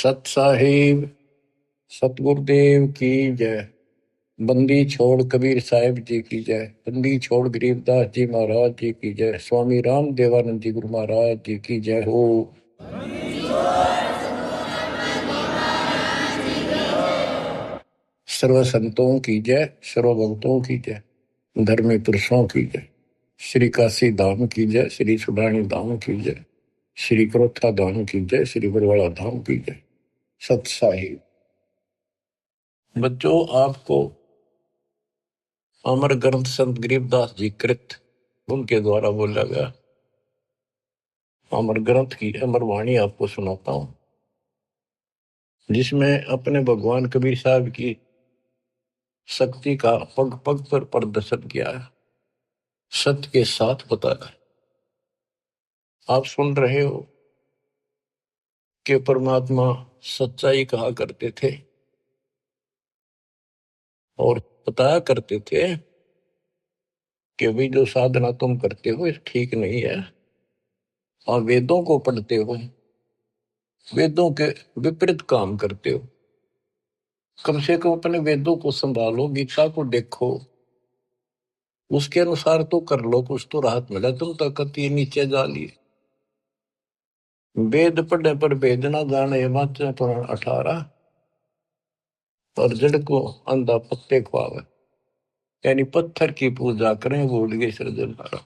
सत साहिब सतगुरुदेव की जय। बंदी छोड़ कबीर साहिब जी की जय। बंदी छोड़ गरीबदास जी महाराज जी की जय। स्वामी राम देवानंद जी गुरु महाराज जी की जय हो। सर्व संतों की जय, सर्व भक्तों की जय, धर्मी पुरुषों की जय। श्री काशी धाम की जय, श्री सुडानी धाम की जय, श्री क्रोथा धाम की जय, श्री बरवाड़ा धाम की जय। सत साहिब बच्चों, आपको अमर ग्रंथ संत गरीबदास जी कृत उनके द्वारा बोला गया अमर ग्रंथ की अमर वाणी आपको सुनाता हूं, जिसमें अपने भगवान कबीर साहब की शक्ति का पग पग पर प्रदर्शन किया है, सत्य के साथ बताया है। आप सुन रहे हो कि परमात्मा सच्चाई कहा करते थे और बताया करते थे कि भाई जो साधना तुम करते हो ये ठीक नहीं है, और वेदों को पढ़ते हो, वेदों के विपरीत काम करते हो। कम से कम अपने वेदों को संभालो, गीता को देखो, उसके अनुसार तो कर लो, कुछ तो राहत मिला। तुम तो कति नीचे जा लिए। वेद पढ़े पर वेद ना जाने, वाचा पुराण 18, और जड़ को अंधा पत्ते खुआवे, यानी पत्थर की पूजा करें भूल गए सृजनहारा।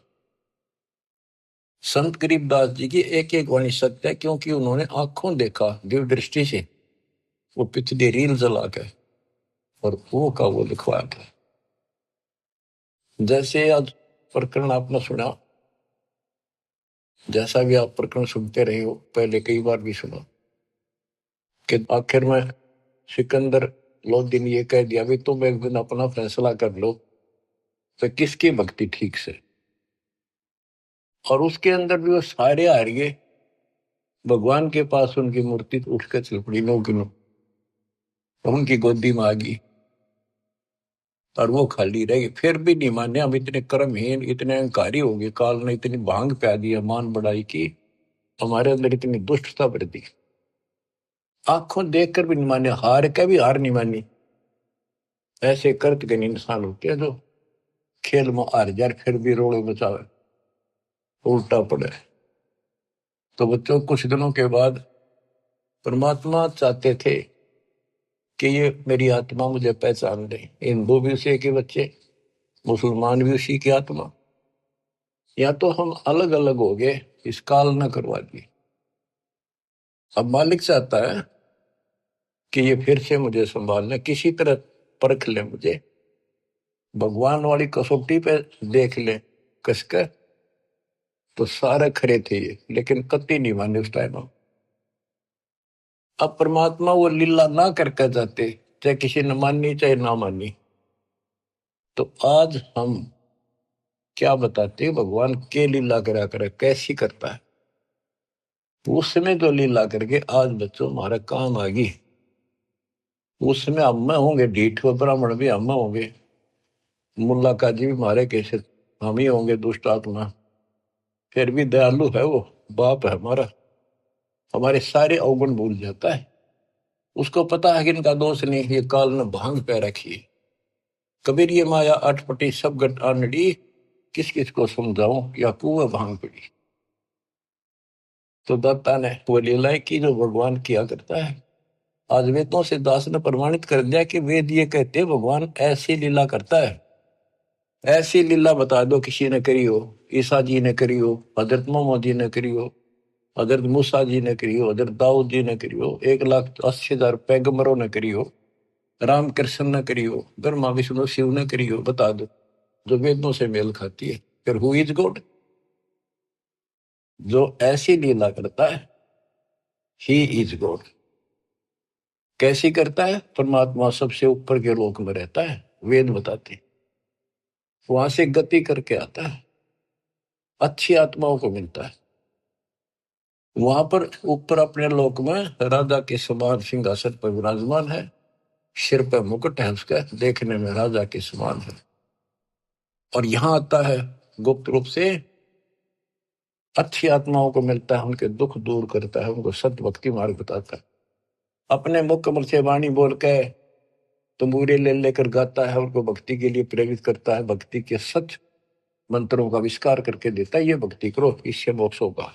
संत गरीबदास जी की एक एक वाणी सत्य है, क्योंकि उन्होंने आंखों देखा दिव्य दृष्टि से, वो पिछली रील जला के और वो का वो लिखवाया था। जैसे आज प्रकरण आपने सुना, जैसा भी आप प्रकरण सुनते रहे हो, पहले कई बार भी सुना, कि आखिर में सिकंदर लोधी ने ये कह दिया भी तुम एक दिन अपना फैसला कर लो तो किसकी भक्ति ठीक से। और उसके अंदर भी वो सारे हार गए। भगवान के पास उनकी मूर्ति उठ कर चल पड़ी, नो की नो, उनकी गोदी में आ गई और वो खाली रह गई। फिर भी नहीं माने, हम इतने कर्महीन, इतने अहंकारी हो गए, काल ने इतनी भांग प्या दी, मान बढ़ाई की, हमारे अंदर इतनी दुष्टता भर दी। आंखों देखकर भी नहीं माने, हार के भी हार नहीं मानी। ऐसे कर्त के इंसान होते हैं जो खेल में हार जाए फिर भी रोड़े बचावे, उल्टा पड़े। तो बच्चों, कुछ दिनों के बाद परमात्मा चाहते थे कि ये मेरी आत्मा मुझे पहचान ले। हिंदू भी उसी के बच्चे, मुसलमान भी उसी की आत्मा, या तो हम अलग अलग हो गए, इस काल न करवा दी। अब मालिक चाहता है कि ये फिर से मुझे संभाल ले, किसी तरह परख ले मुझे, भगवान वाली कसौटी पे देख ले कसकर। तो सारे खरे थे ये, लेकिन कति नहीं माने उस टाइम। अब परमात्मा वो लीला ना करके जाते, चाहे किसी ने मानी चाहे ना मानी। तो आज हम क्या बताते हैं, भगवान के लीला करा करे, कैसी करता है। उसमें जो लीला करके आज बच्चों हमारा काम आ गई, उसमें हम होंगे ढीठ, ब्राह्मण भी हम होंगे, मुल्ला काजी भी हमारे कैसे हम ही होंगे दुष्ट आत्मा। फिर भी दयालु है वो, बाप है हमारा, हमारे सारे अवगुण भूल जाता है। उसको पता है कि इनका दोष नहीं, ये काल ने भांग पे रखी है। कबीर ये माया अटपटी सब गट आनड़ी, किस किस को समझाऊं, या कुएं भांग पड़ी। तो दत्ता ने वो लीलाएं की जो भगवान किया करता है। आज वेदों से दास ने प्रमाणित कर दिया कि वेद ये कहते हैं भगवान ऐसी लीला करता है। ऐसी लीला बता दो किसी ने करी हो, ईसा जी ने करी हो, हजरत मोहम्मद जी ने करी हो, हजरत मूसा जी ने करी हो, हजरत दाऊद जी ने करी हो, 1,80,000 पैगंबरों ने करी हो, राम कृष्ण ने करी हो, ब्रह्मा विष्णु शिव ने करी हो, बता दो जो वेदों से मेल खाती है। फिर हु इज गॉड? जो ऐसी लीला करता है, ही इज गॉड। कैसी करता है? परमात्मा सबसे ऊपर के लोक में रहता है, वेद बताते हैं। वहां से गति करके आता है, अच्छी आत्माओं को मिलता है। वहां पर ऊपर अपने लोक में राजा के समान सिंहासन पर विराजमान है, सिर पर मुकुट है उसका, देखने में राजा के समान है। और यहाँ आता है गुप्त रूप से, अच्छी आत्माओं को मिलता है, उनके दुख दूर करता है, उनको सत्य भक्ति मार्ग बताता है। अपने मुकम्मल से वाणी बोल के तंबूरे ले लेकर गाता है, उनको भक्ति के लिए प्रेरित करता है, भक्ति के सच मंत्रों का आविष्कार करके देता है। ये भक्ति करो, इससे मोक्ष होगा।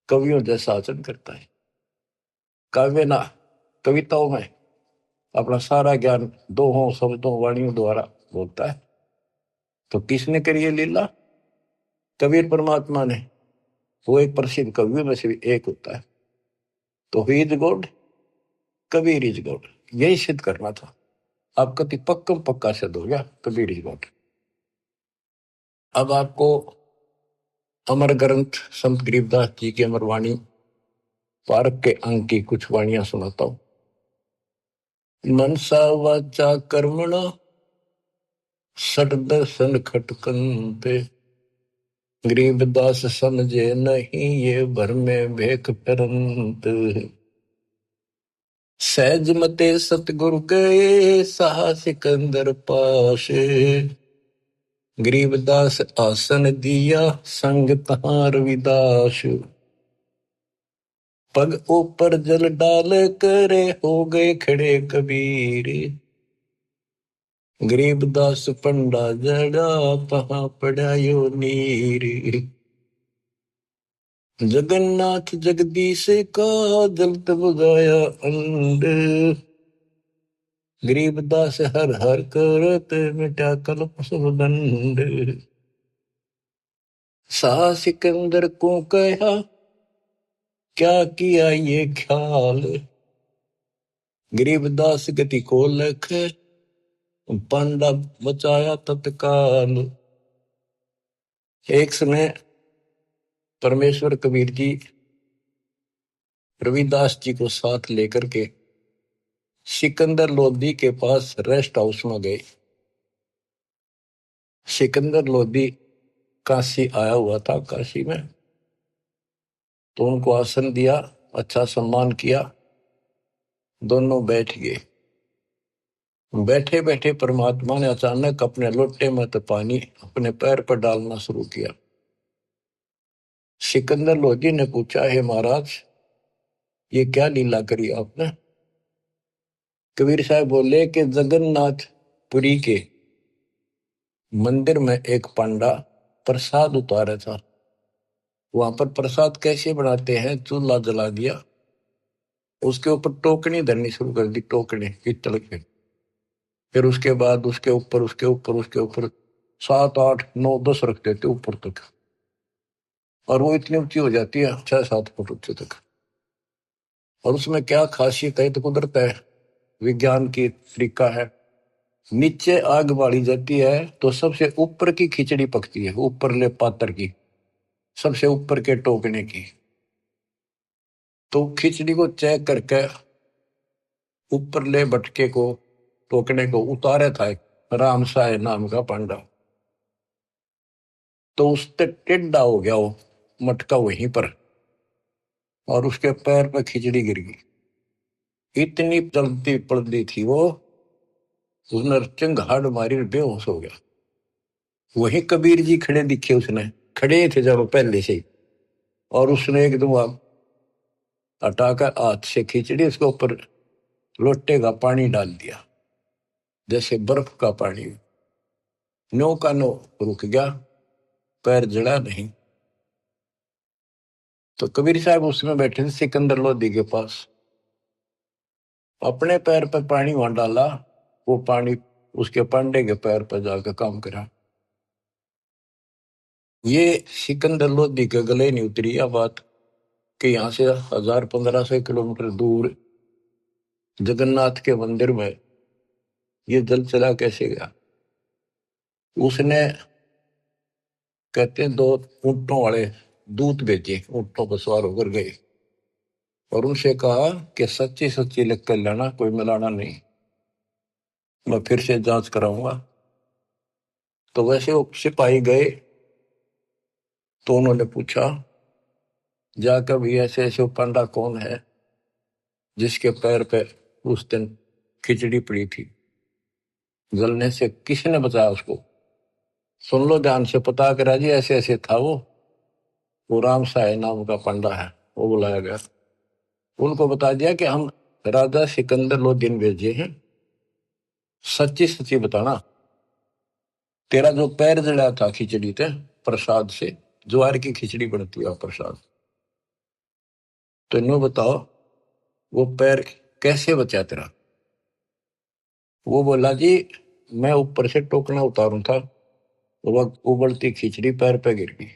कवियों जैसा आचरण करता है। काव्य ना, कविताओं में अपना सारा ज्ञान दोहों शब्दों वाणियों द्वारा बोलता है। तो किसने करी ये लीला? कबीर परमात्मा ने। वो एक प्रसिद्ध कवियों में से भी एक होता है। तो he is God, Kabir is God, यही सिद्ध करना था। आपका तो पक्कम पक्का सिद्ध हो गया, कबीर इज गॉड। अब आपको अमर ग्रंथ संत गरीबदास जी की अमर वाणी पारक के अंक की कुछ वाणियां सुनाता हूं। मनसा वाचा कर्मणा सट दर्शन खटकंते, गरीबदास समझे नहीं ये भर में भेख फिरंत। सहज मते सतगुरु गए सहा सिकंदर पास, गरीबदास आसन दिया संग तहां रविदास। पग ऊपर जल डाल करे हो गए खड़े कबीर, गरीबदास पंडा जड़ा तहां पड़ा यो नीर। जगन्नाथ जगदीश का जलत बुझाया अंड, गरीबदास हर हर करत मिटा कल्प सब दंड। सा सिकंदर को कहा क्या किया ये ख्याल, गरीबदास गति को लख पांडा बचाया तत्काल। एक समय परमेश्वर कबीर जी रविदास जी को साथ लेकर के सिकंदर लोधी के पास रेस्ट हाउस में गए। सिकंदर लोधी काशी आया हुआ था, काशी में। तो उनको आसन दिया, अच्छा सम्मान किया, दोनों बैठ गए। बैठे बैठे परमात्मा ने अचानक अपने लोटे में तो पानी अपने पैर पर डालना शुरू किया। सिकंदर लोधी ने पूछा, हे महाराज ये क्या लीला करी आपने? कबीर साहब बोले कि जगन्नाथपुरी के मंदिर में एक पंडा प्रसाद उतारा था। वहां पर प्रसाद कैसे बनाते हैं, चूल्हा जला दिया, उसके ऊपर टोकनी धरनी शुरू कर दी, टोकनी पीतल के। फिर उसके बाद उसके ऊपर उसके ऊपर उसके ऊपर 7 8 9 10 रख देते ऊपर तक, और वो इतनी ऊंची हो जाती है 6 7 फुट ऊंचे तक। और उसमें क्या खासियत है, तो कुदरत है, विज्ञान की तरीका है। नीचे आग बाड़ी जाती है तो सबसे ऊपर की खिचड़ी पकती है, ऊपर ले पात्र की, सबसे ऊपर के टोकने की। तो खिचड़ी को चेक करके ऊपर ले बटके को, टोकने को उतारे था एक राम साय नाम का पांडा। तो उससे टेढ़ा हो गया वो मटका वहीं पर, और उसके पैर पर खिचड़ी गिर गई। इतनी चलती पड़ती थी वो, उसने चिंगाड़ मारी, बेहोश हो गया। वही कबीर जी खड़े दिखे, उसने खड़े थे जब पहले से ही, और उसने एकदम हटाकर हाथ से खिचड़ी उसके ऊपर लोटे का पानी डाल दिया, जैसे बर्फ का पानी। नो का नो रुक गया, पैर जड़ा नहीं। तो कबीर साहब उसमें बैठे थे सिकंदर लोधी के पास, अपने पैर पर पानी वहां डाला, वो पानी उसके पांडे के पैर पर जाकर काम करा। ये सिकंदर लोधी के गले नहीं उतरी यह बात कि यहां से 1000 1500 किलोमीटर दूर जगन्नाथ के मंदिर में ये जल चला कैसे गया। उसने, कहते हैं, 2 ऊंटों वाले दूत भेजे, ऊंटों पर सवार होकर गए और उनसे कहा कि सच्ची सच्ची लिख कर लेना, कोई मिलाना नहीं, मैं फिर से जांच कराऊंगा। तो वैसे वो सिपाही गए, तो उन्होंने पूछा जाकर भी, ऐसे ऐसे पंडा कौन है जिसके पैर पे उस दिन खिचड़ी पड़ी थी, जलने से किसने बचाया उसको? सुन लो ध्यान से, पता करा जी, ऐसे ऐसे था वो राम साय नाम का पंडा है। वो बुलाया गया, उनको बता दिया कि हम राजा सिकंदर लोदीन भेजे हैं, सच्ची सच्ची बताना, तेरा जो पैर जड़ा था खिचड़ी थे प्रसाद से, ज्वार की खिचड़ी बनती है प्रसाद, तो इन्हों बताओ वो पैर कैसे बचा तेरा। वो बोला जी मैं ऊपर से टोकना उतारू था, वो उबलती खिचड़ी पैर पे गिर गई,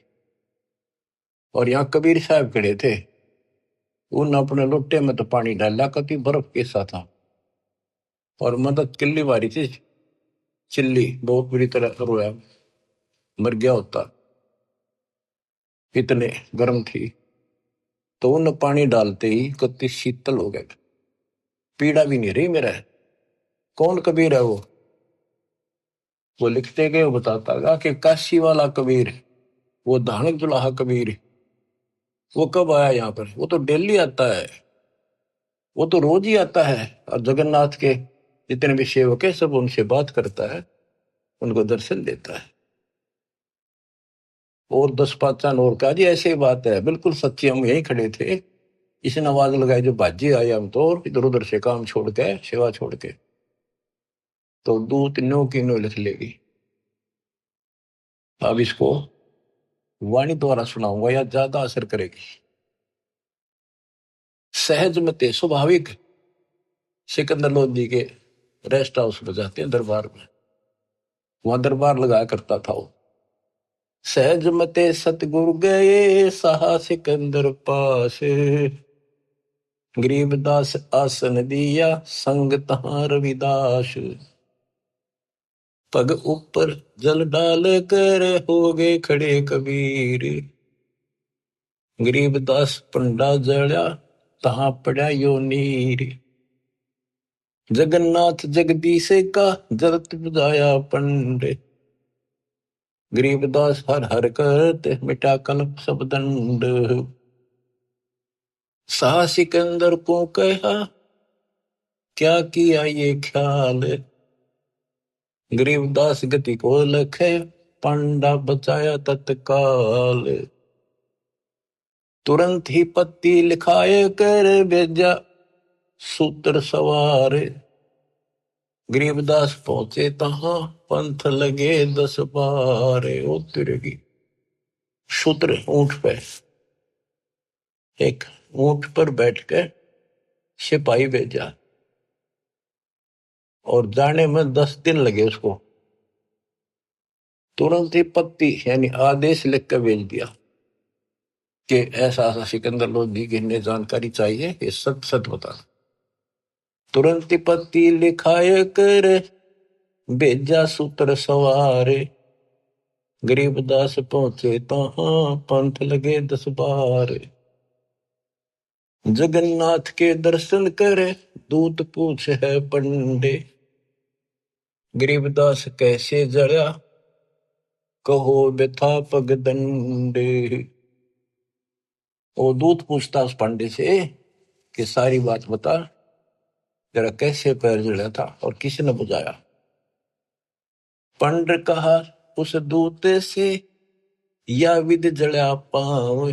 और यहाँ कबीर साहब खड़े थे, उन अपने लोटे में तो पानी डाला, कति बर्फ कैसा था, और मदद किल्ली मारी थी, चिल्ली बहुत बुरी तरह रोया, मर गया होता, इतने गर्म थी। तो उन पानी डालते ही कति शीतल हो गए, पीड़ा भी नहीं रही मेरा। कौन कबीर है वो लिखते गए, वो बताता गा कि काशी वाला कबीर, वो धानक दुलाहा कबीर, वो कब आया यहाँ पर, वो तो डेली आता है, वो तो रोज ही आता है, और जगन्नाथ के जितने भी सेवक है सब उनसे बात करता है, उनको दर्शन देता है। और 10 5 और कहा जी ऐसी बात है, बिल्कुल सच्ची, हम यहीं खड़े थे, इसने आवाज लगाई जो बाजी आए, हम तो इधर उधर से काम छोड़ के सेवा छोड़ के, तो दूत नो की नो लिख लेगी। अब इसको वाणी द्वारा सुनाऊंगा या ज्यादा असर करेगी। सहज मते स्वाभाविक सिकंदर लोधी के रेस्ट हाउस में जाते हैं, दरबार में, वहां दरबार लगाया करता था वो। सहज मते सतगुरु गए सहा सिकंदर पास, गरीबदास आसन दिया संग तहां रविदास, पग ऊपर जल डाल कर हो गए खड़े कबीर, गरीबदास पंडा जड़ा तहां पड़ा यो नीर, जगन्नाथ जगदीश का जरत बुझाया पंड, गरीबदास हर हर करते मिटा कल्प सब दंड, सा सिकंदर को कहा क्या किया ये ख्याल, गरीबदास गति को लखे पंडा बचाया तत्काल, तुरंत ही पत्ती लिखाए कर भेजा सूत्र सवार, गरीबदास पहुंचे तहां पंथ लगे 10 12, ओ तिरगी सूत्र ऊंट पे, एक ऊंट पर बैठ कर सिपाही भेजा, और जाने में 10 दिन लगे उसको, तुरंत ही पत्ती यानी आदेश लिख कर भेज दिया कि ऐसा ऐसा सिकंदर लोधी की इन्हें जानकारी चाहिए, ये सच सच बता। तुरंत ही पत्ती लिखाए कर भेजा सूत्र सवारे, गरीबदास पहुंचे तहां पंथ लगे 10 12, जगन्नाथ के दर्शन करे दूत पूछ है पंडे, गरीबदास कैसे जड़ा कहो व्यथा पगदंडे। वो दूत पूछता उस पंडे से कि सारी बात बता, जरा कैसे पैर जड़ा था और किसने बुझाया। पंड कहा उस दूत से या विध जड़ा पांव,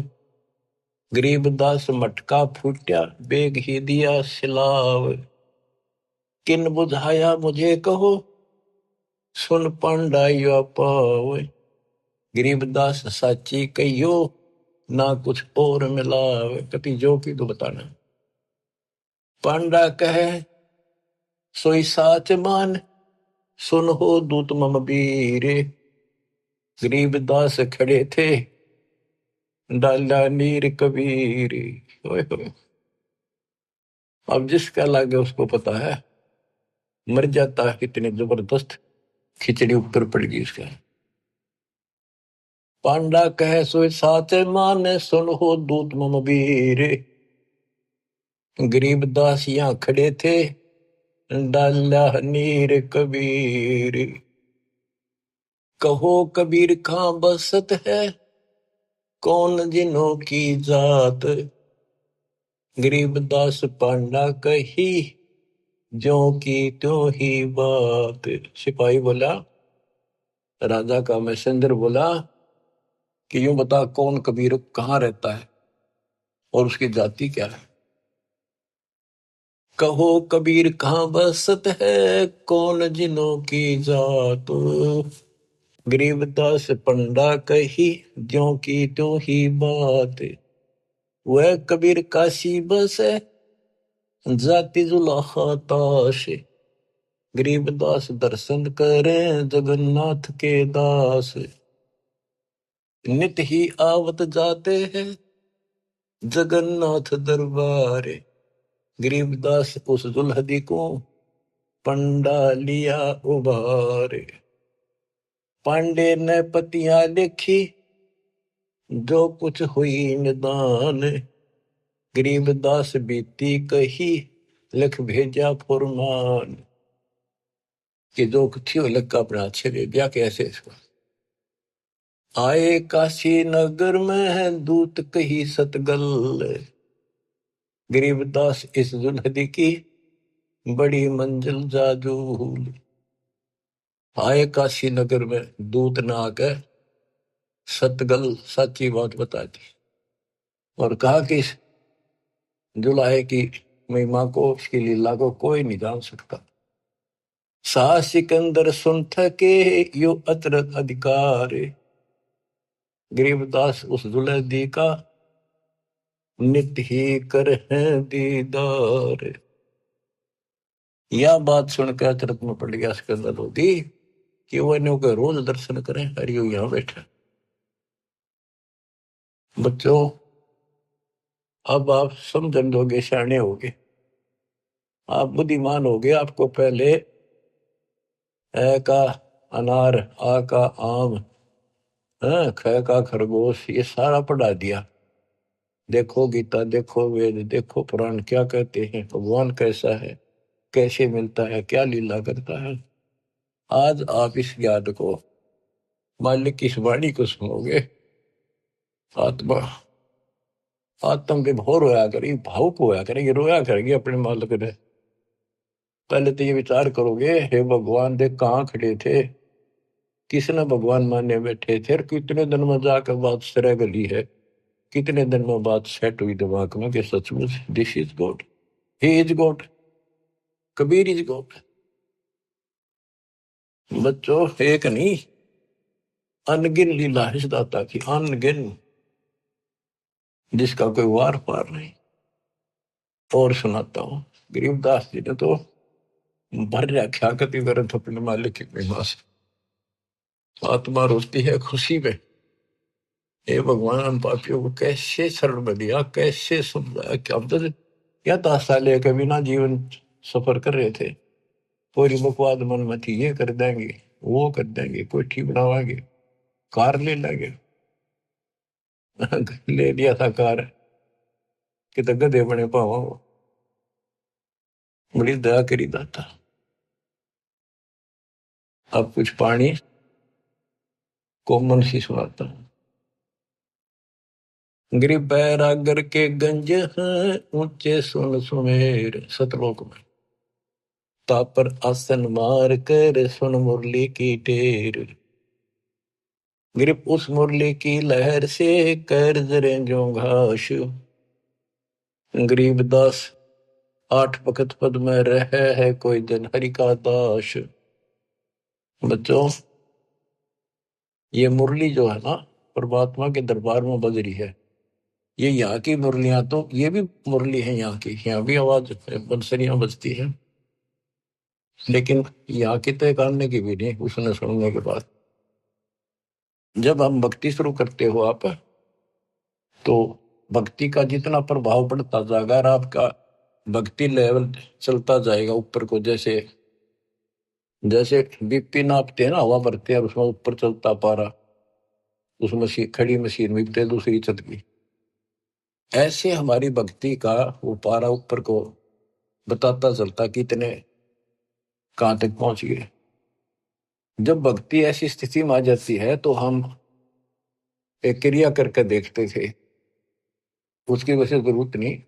गरीबदास मटका फूट्या बेग ही दिया सिलाव, किन बुझाया मुझे कहो सुन पंडाइया पाव, गरीबदास साची कहियो ना कुछ और मिलावे, कति जो की तो बताना। पांडा कहे सोई साच मान सुन हो दूत मम बीरे, गरीबदास खड़े थे डाला नीर कबीर। ओए होए, अब जिसका लागे उसको पता है, मर जाता है कितने जबरदस्त खिचड़ी ऊपर पड़ गई उसका। पांडा कहे सोई साच मान सुन हो दूत मम बीरे, गरीबदास यहाँ खड़े थे डाला नीर कबीर, कहो कबीर कहाँ बसत है कौन जिन्हों की जात, गरीबदास पांडा कही जो की त्यों ही बात। सिपाही बोला, राजा का मैसेंजर बोला कि यूं बता कौन कबीर कहाँ रहता है और उसकी जाति क्या है। कहो कबीर कहाँ बसत है, कौन जिनों की जात। गरीबदास पंडा कही, ज्यों की त्यों ही बात। वह कबीर काशी बसे, जाति जुलाहा ताश। गरीबदास दर्शन करें, जगन्नाथ के दास। नित ही आवत जाते हैं, जगन्नाथ दरबार। गरीबदास उस दुल्हदी को, पंडा लिया उबार। पांडे ने पतियां लिखी, जो कुछ हुई निदान। गरीबदास बीती कही, लिख भेजा फुरमान। कि जो कुछ थी वो लिख का अपना अच्छे दे दिया। कैसे इसको आए काशी नगर में, दूत कही सतगल। गरीबदास इस दुल्हदी की, बड़ी मंजिल जाजूल। आए काशी नगर में, दूत ना आकर सतगल सच्ची बात बता दी और कहा कि इस जुलाहे की महिमा को, उसकी लीला को कोई नहीं जान सकता। सा सिकंदर सुन थके, यो अतरत अधिकार। गरीबदास उस दुल्हदी का, नित ही कर है दीदार। यह बात सुनकर अचरत में पड़ गया सिकंदर लोधी कि वो इन्हों के रोज दर्शन करें। हरियो यहां बैठा। बच्चों अब आप समझन दोगे, सियाने होगे, आप बुद्धिमान होगे। आपको पहले ए का अनार, आ का आम, ख का खरगोश, ये सारा पढ़ा दिया। देखो गीता, देखो वेद, देखो पुराण क्या कहते हैं, भगवान कैसा है, कैसे मिलता है, क्या लीला करता है। आज आप इस ज्ञान को, मालिक की इस वाणी को सुनोगे, आत्मा आत्म विभोर होया करेगी, भावुक होया करेगी, रोया करेगी अपने मालिक ने। पहले तो ये विचार करोगे, हे भगवान देख कहाँ खड़े थे, किसने भगवान माने बैठे थे, और कितने दिन में जाकर बात सरे गली है, कितने दिन में बात सेट हुई दिमाग में कि सचमुच this is God, he is God, Kabir is God. बच्चों एक नहीं, अनगिन लीला है इस दाता की, अनगिन, जिसका कोई वार पार नहीं। और सुनाता हूं, गरीबदास जी ने तो भर रखा कति वरत अपने मालिक की महिमा से। आत्मा रोती है खुशी में, हे भगवान पापियों को कैसे शरण में दिया, कैसे समझाया। कि अब तो क्या ताशा लेकर बिना जीवन सफर कर रहे थे, पूरी बकवाद मन में थी, ये कर देंगे, वो कर देंगे, कोठी बनावाएंगे, कार ले लेंगे। ले लिया था कार, कि तो गधे बने पावा। बड़ी दया करी दाता। अब कुछ पानी कोमल सी सुनाता हूं। गरीब बैरागर के गंज हैं, ऊंचे सुन सुमेर, सतलोक में। तापर आसन मार कर, सुन मुरली की टेर। गरीब उस मुरली की लहर से, कर जरे जो घास। गरीबदास 8 वक्त पद में रहे है, कोई दिन हरि का दास। बच्चों ये मुरली जो है ना, परमात्मा के दरबार में बज रही है। ये यहाँ की मुरलियां तो, ये भी मुरली है यहाँ की, यहाँ भी आवाज बंसरियां बजती है, लेकिन यहाँ की तो एक आने की भी नहीं उसने सुनने के बाद। जब हम भक्ति शुरू करते हो आप, तो भक्ति का जितना प्रभाव पड़ता जाएगा, और आपका भक्ति लेवल चलता जाएगा ऊपर को। जैसे जैसे बीपी नापते हैं ना, हवा भरते हैं, उसमें ऊपर चलता पारा, उस मशीन, खड़ी मशीन में दूसरी चल गई। ऐसे हमारी भक्ति का वो पारा ऊपर को बताता चलता कितने कहां तक पहुंच गए। जब भक्ति ऐसी स्थिति में आ जाती है, तो हम एक क्रिया करके देखते थे, उसकी वजह जरूरत नहीं,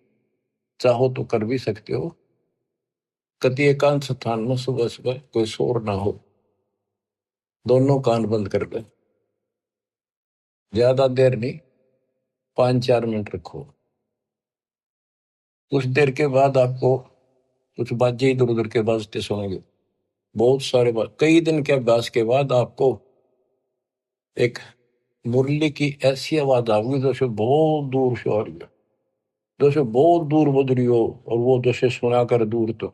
चाहो तो कर भी सकते हो। कति एकांत स्थान में सुबह सुबह कोई शोर ना हो, दोनों कान बंद कर ले, ज्यादा देर नहीं, 5-4 मिनट रखो। कुछ देर के बाद आपको कुछ बाजे इधर उधर के बाजते सुनेंगे, बहुत सारे कई दिन के अभ्यास के बाद आपको एक मुरली की ऐसी आवाज आऊंगी जैसे बहुत दूर से आ रही है, जैसे बहुत दूर बज रही हो, और वो जैसे सुना कर दूर, तो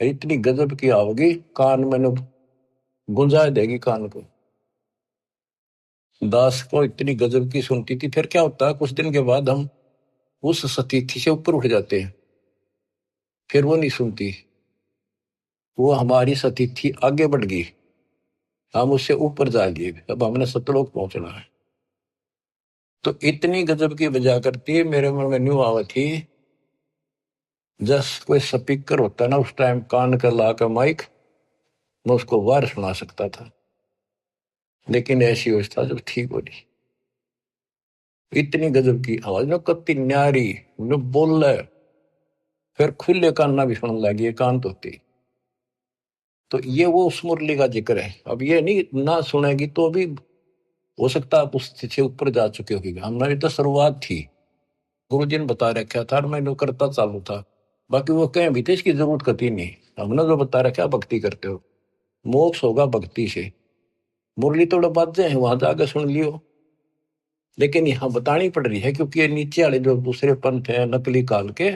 इतनी गजब की आओगी, कान में गुंजा देगी कान को। दास को इतनी गजब की सुनती थी। फिर क्या होता है, कुछ दिन के बाद हम उस सतीथि से ऊपर उठ जाते हैं, फिर वो नहीं सुनती, वो हमारी सतीथि आगे बढ़ गई, हम उससे ऊपर जा लिए, अब हमने सतलोक पहुंचना है। तो इतनी गजब की बजा करती है, मेरे मन में न्यू आवा थी, जस कोई स्पीकर होता ना उस टाइम कान का ला कर माइक, मैं उसको वार सुना सकता था, लेकिन ऐसी अवस्था जब ठीक हो रही, इतनी गजब की आवाज ना, कत्ती न्यारी जो बोल रहा है, फिर खुले कान ना भी सुनने लगी, कान तो होती। तो ये वो उस मुरली का जिक्र है। अब ये नहीं ना सुनेगी तो भी हो सकता आप उस स्थिति से ऊपर जा चुके होगी, हमारी तो शुरुआत थी, गुरु जी ने बता रखा था, मैं करता चालू था, बाकी वो कहें भी थे इसकी जरूरत कती नहीं, हमने जो बता रखा भक्ति करते हो, मोक्ष होगा भक्ति से। मुरली थोड़ा बातें हैं वहां जाकर सुन लियो, लेकिन यहाँ बतानी पड़ रही है क्योंकि ये नीचे वाले जो दूसरे पंथ है नकली काल के,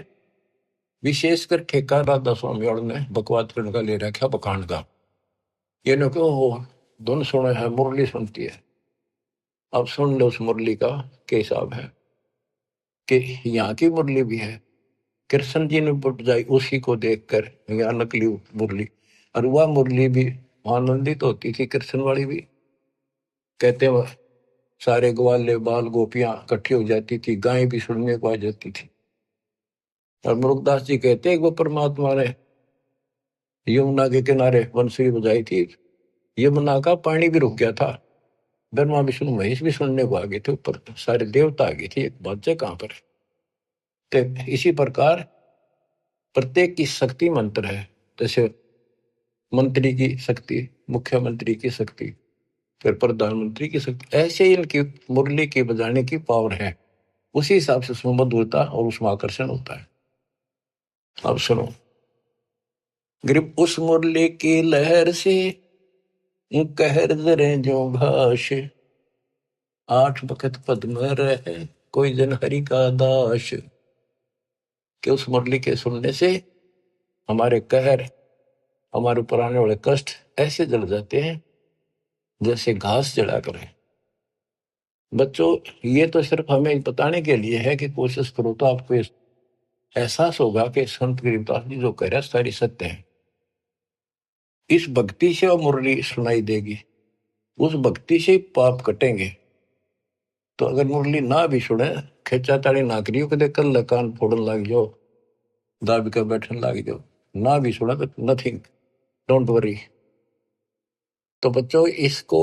विशेषकर ठेका राधा स्वामी और ने बकवाद करने का ले रखा बखान का, ये न क्यों हो धुन सुने है मुरली सुनती है। अब सुन लो उस मुरली का क्या हिसाब है, कि यहाँ की मुरली भी है, कृष्ण जी ने बजाई उसी को देखकर, यहाँ नकली मुरली, और वह मुरली भी आनंदित होती थी, कृष्ण वाली भी, कहते वह सारे ग्वाले बाल गोपियां इकट्ठी हो जाती थी, गाय भी सुनने को आ जाती थी। और मुरुगदास जी कहते हैं वो परमात्मा ने यमुना के किनारे बंसुरी बजाई थी, यमुना का पानी भी रुक गया था, ब्रह्मा विष्णु महेश भी सुनने को आ गए थे, ऊपर सारे देवता आ गए थे, एक बात है कहां पर। तो इसी प्रकार प्रत्येक की शक्ति मंत्र है, जैसे मंत्री की शक्ति, मुख्यमंत्री की शक्ति, फिर प्रधानमंत्री की शक्ति, ऐसे ही इनकी मुरली की बजाने की पावर है, उसी हिसाब से उसमें मधुरता और उसमें आकर्षण होता है। अब सुनो, ग्रिप उस मुरली की लहर से कहर जरे जो घास, आठ बखत पद्म रहे कोई जन हरि का दास। कि उस मुरली के सुनने से हमारे कहर, हमारे ऊपर आने वाले कष्ट ऐसे जल जाते हैं जैसे घास जला करे। बच्चों, ये तो सिर्फ हमें बताने के लिए है कि कोशिश करो तो आपको एहसास होगा कि संत गरीबदास जी जो कह रहे हैं सारी सत्य है। इस भक्ति से वो मुरली सुनाई देगी, उस भक्ति से पाप कटेंगे। तो अगर मुरली ना भी सुने, खेचा ताड़ी ना करियो, कदे कल कान फोड़न लग जाओ, दाबी कर बैठने लग जाओ, ना भी सुना तो नथिंग, डोंट वरी। तो बच्चों, इसको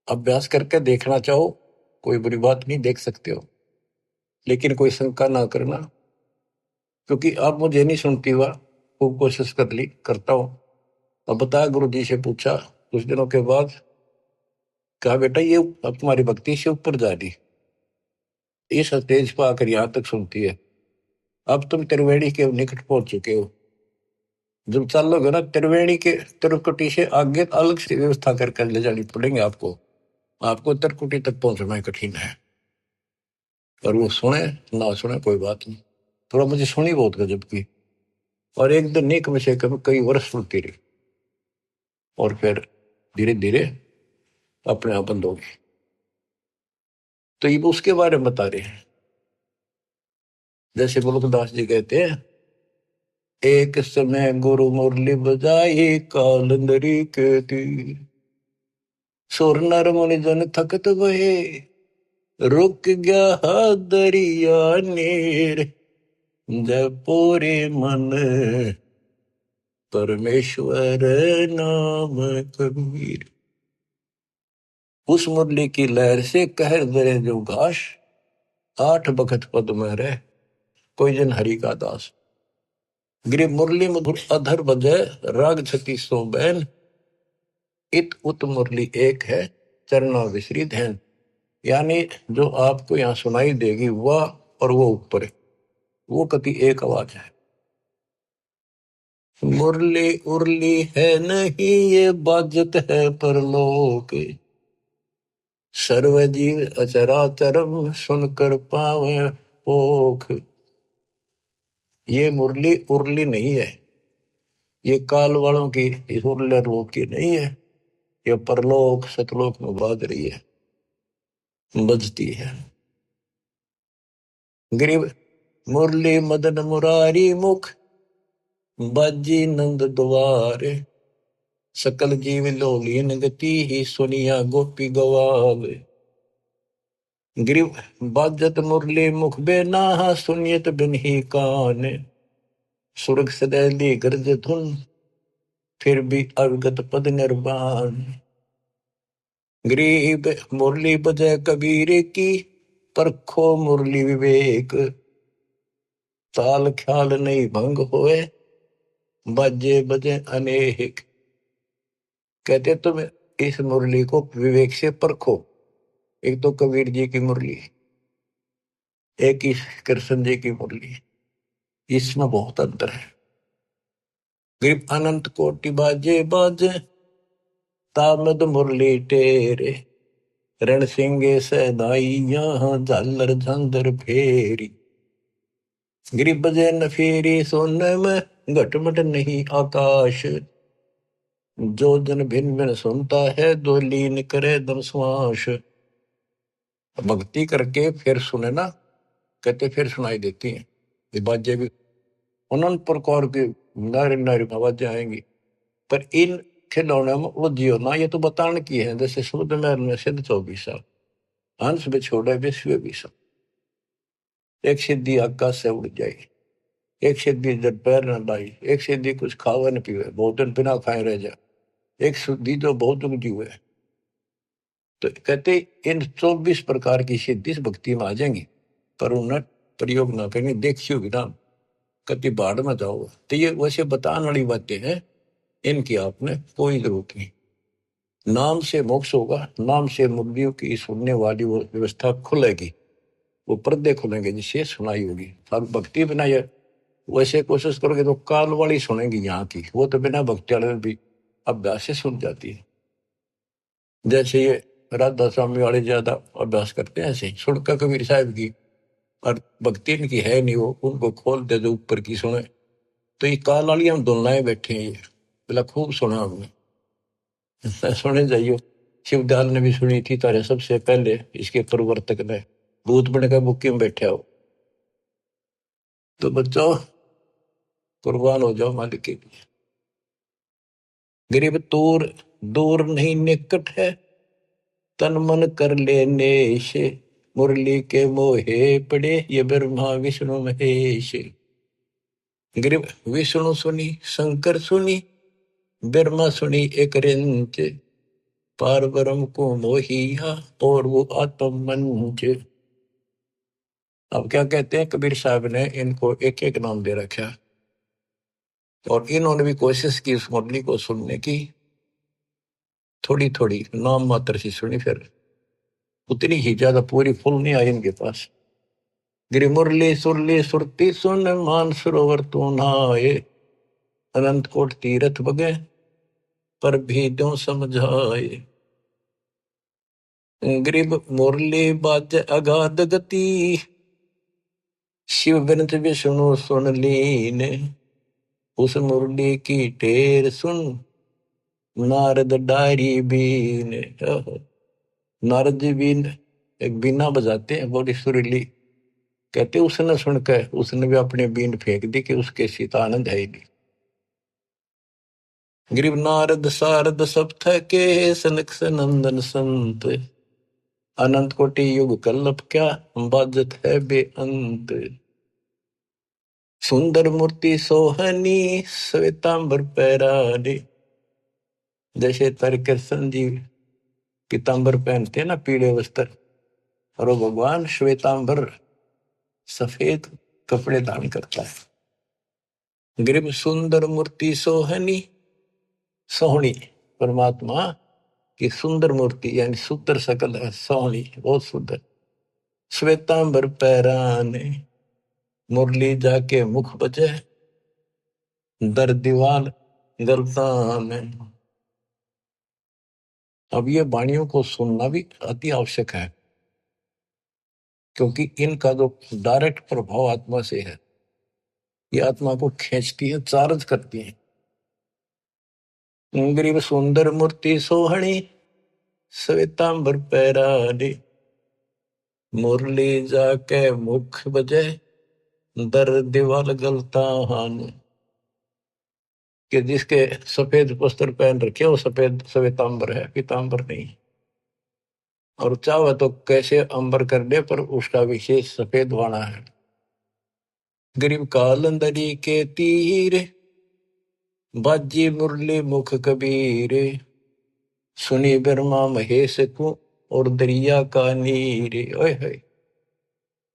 अभ्यास करके देखना चाहो, कोई बुरी बात नहीं, देख सकते हो, लेकिन कोई शंका ना करना, क्योंकि अब मुझे नहीं सुनती हुआ, खूब कोशिश कर ली, करता हूं। अब बताया, गुरु जी से पूछा कुछ दिनों के बाद, कहा बेटा ये अब तुम्हारी भक्ति से ऊपर जा रही, इस स्टेज पर आकर यहां तक सुनती है, अब तुम त्रिवेणी के निकट पहुंच चुके हो, जब चलोगे ना त्रिवेणी के, त्रिकुटी से आगे अलग से व्यवस्था करके ले जानी पड़ेंगे आपको, आपको त्रिकुटी तक पहुंचना कठिन है। और वो सुने ना सुने कोई बात नहीं, थोड़ा मुझे सुनी बहुत गजब की, और एक दिन नहीं कम से कम कई वर्ष सुनती रही, और फिर धीरे धीरे अपने आप बंद हो गई। तो ये उसके बारे में बता रहे हैं, जैसे मुल्कदास जी कहते हैं, एक समय गुरु मुरली बजाई कालंदरी के तीर, सुर नर मुनि जन थकत भये, रुक गया दरिया नीर, जब पूरे मन परमेश्वर नाम कबीर। उस मुरली की लहर से कहर दरे जो घास, आठ बखत पद में रह कोई जन हरि का दास। गिरि मुरली मधुर अधर बजय, राग छती सो बैन, इत उत मुरली एक है चरना विसरित है। यानी जो आपको यहाँ सुनाई देगी वह और वो ऊपर है, वो कति एक आवाज है। मुरली उरली है नहीं ये बाजत है परलोक, सर्व जीव अचराचरम सुनकर पावे पोख। ये मुरली उरली नहीं है, ये काल वालों की इस उरले लोक की नहीं है, ये परलोक सतलोक में बाज रही है, बजती है। गरीब मुरली मदन मुरारी मुख, बाजी नंद द्वारे, सकल जीव लोलीन गति ही सुनिया गोपी गवावे। गरीब बाजत मुरली मुख बेना सुनियत बिन ही कान, सुरग सदैली गर्ज धुन फिर भी अवगत पद निर्वाण। गरीब मुरली बजय कबीर की, परखो मुरली विवेक, ताल ख्याल नहीं भंग होए बाजे बजे अनेक। कहते तुम इस मुरली को विवेक से परखो। एक तो कबीर जी की मुरली, एक इस कृष्ण जी की मुरली, इसमें बहुत अंतर है। गरीब अनंत कोटि बाजे बाजे, तामद मुरली टेरे, रण सिंगे सदाई यहाँ झालर झंझर फेरी। गरीब बजे न फेरी सोने में घटमट नहीं आकाश, जो जन भिन्न भिन्न सुनता है दो लीन करे दम श्वास। भक्ति करके फिर सुने ना, कहते फिर सुनाई देती हैं ये बाजें भी, अनंत प्रकार की नारी नारी आवाजें आएंगी। पर इन खिलौने में उलझियो ना, ये तो बताने की है। जैसे शुद्ध महल में सिद्ध 24 हंस में छोड़े विश्व विषम, एक सिद्धि आकाश से उड़ जाए, एक सिद्धि जब पैर न लाई, एक सिद्धि कुछ खावे न पीवे बहुत दिन बिना खाए रह जाए, एक शुद्धि जो बहुत जीवे। तो कहते इन 24 प्रकार की सिद्धि भक्ति में आ जाएंगी, पर उन्हें प्रयोग ना करेंगे, देखियो भी ना कति बाढ़ में जाओ। तो ये वैसे बताने वाली बातें हैं, इनकी आपने कोई जरूरत नहीं। नाम से मोक्ष होगा, नाम से मुक्तियों की सुनने वाली वो व्यवस्था खुलेगी, वो पर्दे खुलेंगे जिससे सुनाई होगी। अब भक्ति बिना ये वैसे कोशिश करोगे तो काल वाली सुनेंगी यहाँ की, वो तो बिना भक्ति वाले भी अभ्यास से सुन जाती है। जैसे ये राधा स्वामी वाले ज्यादा अभ्यास करते हैं, ऐसे सुनकर कबीर साहब की, और भक्ति इनकी है नहीं, वो उनको खोल दे जो ऊपर की सुने। तो ये काल वाली हम दुल्लाएं बैठे हैं, ये बोला खूब सुना हमने। सुने जाइयो, शिवदयाल ने भी सुनी थी तारे सबसे पहले, इसके प्रवर्तक ने भूत बन के बुक्की में बैठे हो। तो बच्चों कुर्बान हो जाओ मालिक के लिए। गरीब दूर दूर नहीं निकट है, तन मन कर लेने से, मुरली के मोहे पड़े ये ब्रह्मा विष्णु महेश। गरीब विष्णु सुनी शंकर सुनी, ब्रह्मा सुनी एक रिंच, पार ब्रह्म को मोहिया और वो आत्म मंच। अब क्या कहते हैं कबीर साहब ने इनको एक एक नाम दे रखा, और इन्होंने भी कोशिश की उस मुरली को सुनने की, थोड़ी थोड़ी नाम मात्र से सुनी, फिर उतनी ही ज्यादा पूरी फुल नहीं आई इनके पास। गिरी मुरली सुरली सुरती सुन, मान सरोवर तू नहाए, अनंत कोट तीरथ बगे पर भी दो समझाए। गरीब मुरली बाज अगाध गति, शिव बिनत विष्णु सुन लीन, उस मुरली की टेर सुन नारद डारी बीन। नारद जी बीन एक बीना बजाते हैं बड़ी सुरीली, कहते उसने सुनकर उसने भी अपने बीन फेंक दी कि उसके सीता आनंद है ही नहीं। गिरिव नारद सारद सब थके, सनक सनंदन संत, अनंत कोटि युग कल्लप क्या बाजत है बेअंत। सुंदर मूर्ति सोहनी श्वेतांबर पैरानी, जैसे तारे कृष्ण जी पीतांबर पहनते हैं ना, पीले वस्त्र, और वो भगवान श्वेतांबर सफेद कपड़े धारण करता है। गिरिव सुंदर मूर्ति सोहनी, सोहनी परमात्मा की सुंदर मूर्ति यानी सुंदर शकल है, सोहनी बहुत सुंदर। श्वेतांबर पैराने, मुरली जाके मुख बजे, दर दीवाल गलता में। अब ये वाणियों को सुनना भी अति आवश्यक है, क्योंकि इनका जो डायरेक्ट प्रभाव आत्मा से है, ये आत्मा को खींचती है, चार्ज करती है। गरीब सुंदर मूर्ति सोहणी, श्वेतांबर पैराडे, मुरली जाके मुख बजे, दर दीवाल गलता हान। कि जिसके सफेद वस्त्र पहन रखे वो सफेद श्वेतांबर है, पीतांबर नहीं। और चाहे तो कैसे अंबर कर दे, पर उसका विशेष सफेद वाणा है। गरीब कालंदरी के तीर, बाजी मुरली मुख कबीर, सुनी ब्रह्मा महेश को, और दरिया का नीर। ओए होए,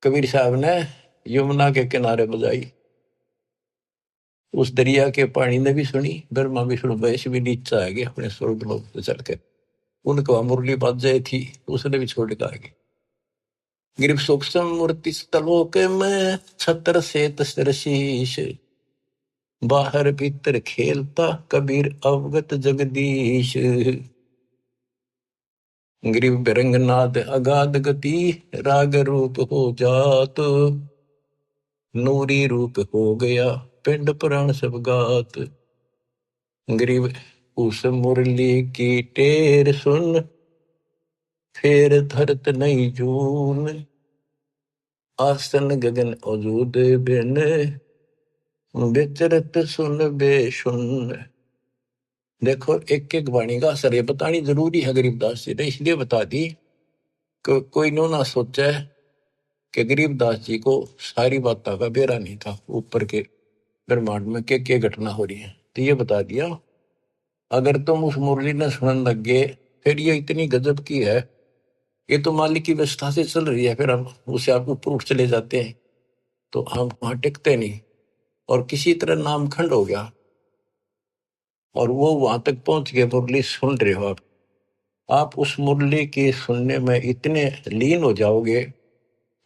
कबीर साहब ने यमुना के किनारे बजाई, उस दरिया के पानी ने भी सुनी, ब्रह्मा विष्णु महेश भी नीचे आ गए अपने स्वर्ग लोक से चल के। उनको मुरली बाज जाए थी, उसने भी छोड़ के आ गए। गिरिव सूक्ष्म मूर्ति स्थलोक में, छत्र से तस्र शीश, बाहर भीतर खेलता कबीर अवगत जगदीश। ग्रीव बिरंगनाद अगाध गति, राग रूप हो जात, नूरी रूप हो गया पिंड पुराण सब गात। ग्रीव उस मुरली की टेर सुन, फेर धरत नहीं जून, आसन गगन अजूद बिन, विचरत सुन बेसुन। देखो एक एक वाणी का असर ये बतानी जरूरी है गरीबदास जी ने, इसलिए बता दी कि कोई नो ना सोचा है कि गरीबदास जी को सारी बातों का बेरा नहीं था, ऊपर के ब्रह्मांड में क्या घटना हो रही है। तो ये बता दिया, अगर तुम उस मुरली ने सुनने लग गए, फिर ये इतनी गजब की है, ये तो मालिक की व्यवस्था से चल रही है, फिर हम उसे आप ऊपर उठ चले जाते हैं तो हम वहां टिकते नहीं, और किसी तरह नामखंड हो गया और वो वहां तक पहुंच गए। मुरली सुन रहे हो आप उस मुरली के सुनने में इतने लीन हो जाओगे,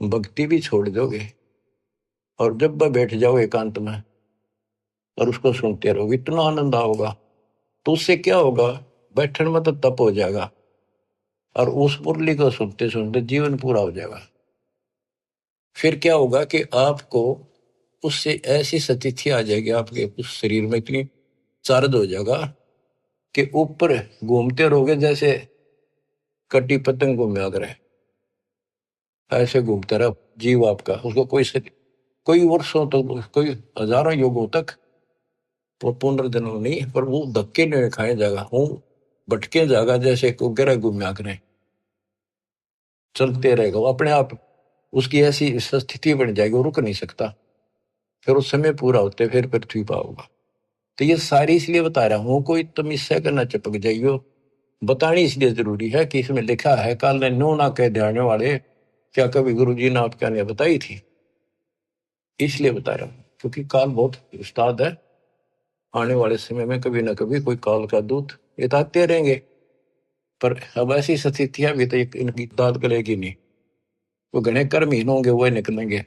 भक्ति भी छोड़ दोगे, और जब वह बैठ जाओ एकांत में और उसको सुनते रहोगे, इतना आनंद आओगा। तो उससे क्या होगा, बैठने में तो तप हो जाएगा, और उस मुरली को सुनते सुनते जीवन पूरा हो जाएगा। फिर क्या होगा कि आपको उससे ऐसी सतिथि आ जाएगी, आपके उस शरीर में इतनी चार्ज हो जाएगा कि ऊपर घूमते रहोगे, जैसे कटी पतंग घूमे अगर है, ऐसे घूमता रहा जीव आपका। उसको कोई वर्षों तक, कोई हजारों युगों तक वो पुनर्जन्म नहीं, पर वो धक्के नहीं खाए जाएगा, वो भटके जाएगा, जैसे को गिरा घूमया करें, चलते रहेगा वो अपने आप। उसकी ऐसी स्थिति बन जाएगी, वो रुक नहीं सकता। फिर उस समय पूरा होते फिर पृथ्वी पर होगा। तो ये सारी इसलिए बता रहा हूं, कोई तुम इससे करना चिपक जाइयो। बतानी इसलिए जरूरी है कि इसमें लिखा है, काल ने नो ना कह जाने वाले, क्या कभी गुरु जी ने आपके ने बताई थी, इसलिए बता रहा हूं, क्योंकि काल बहुत उस्ताद है। आने वाले समय में कभी ना कभी कोई काल का दूत बताते रहेंगे, पर अब ऐसी स्थितियां भी तो इनकी दाद गलेगी नहीं। वो घने कर्महीन होंगे, वो निकलेंगे,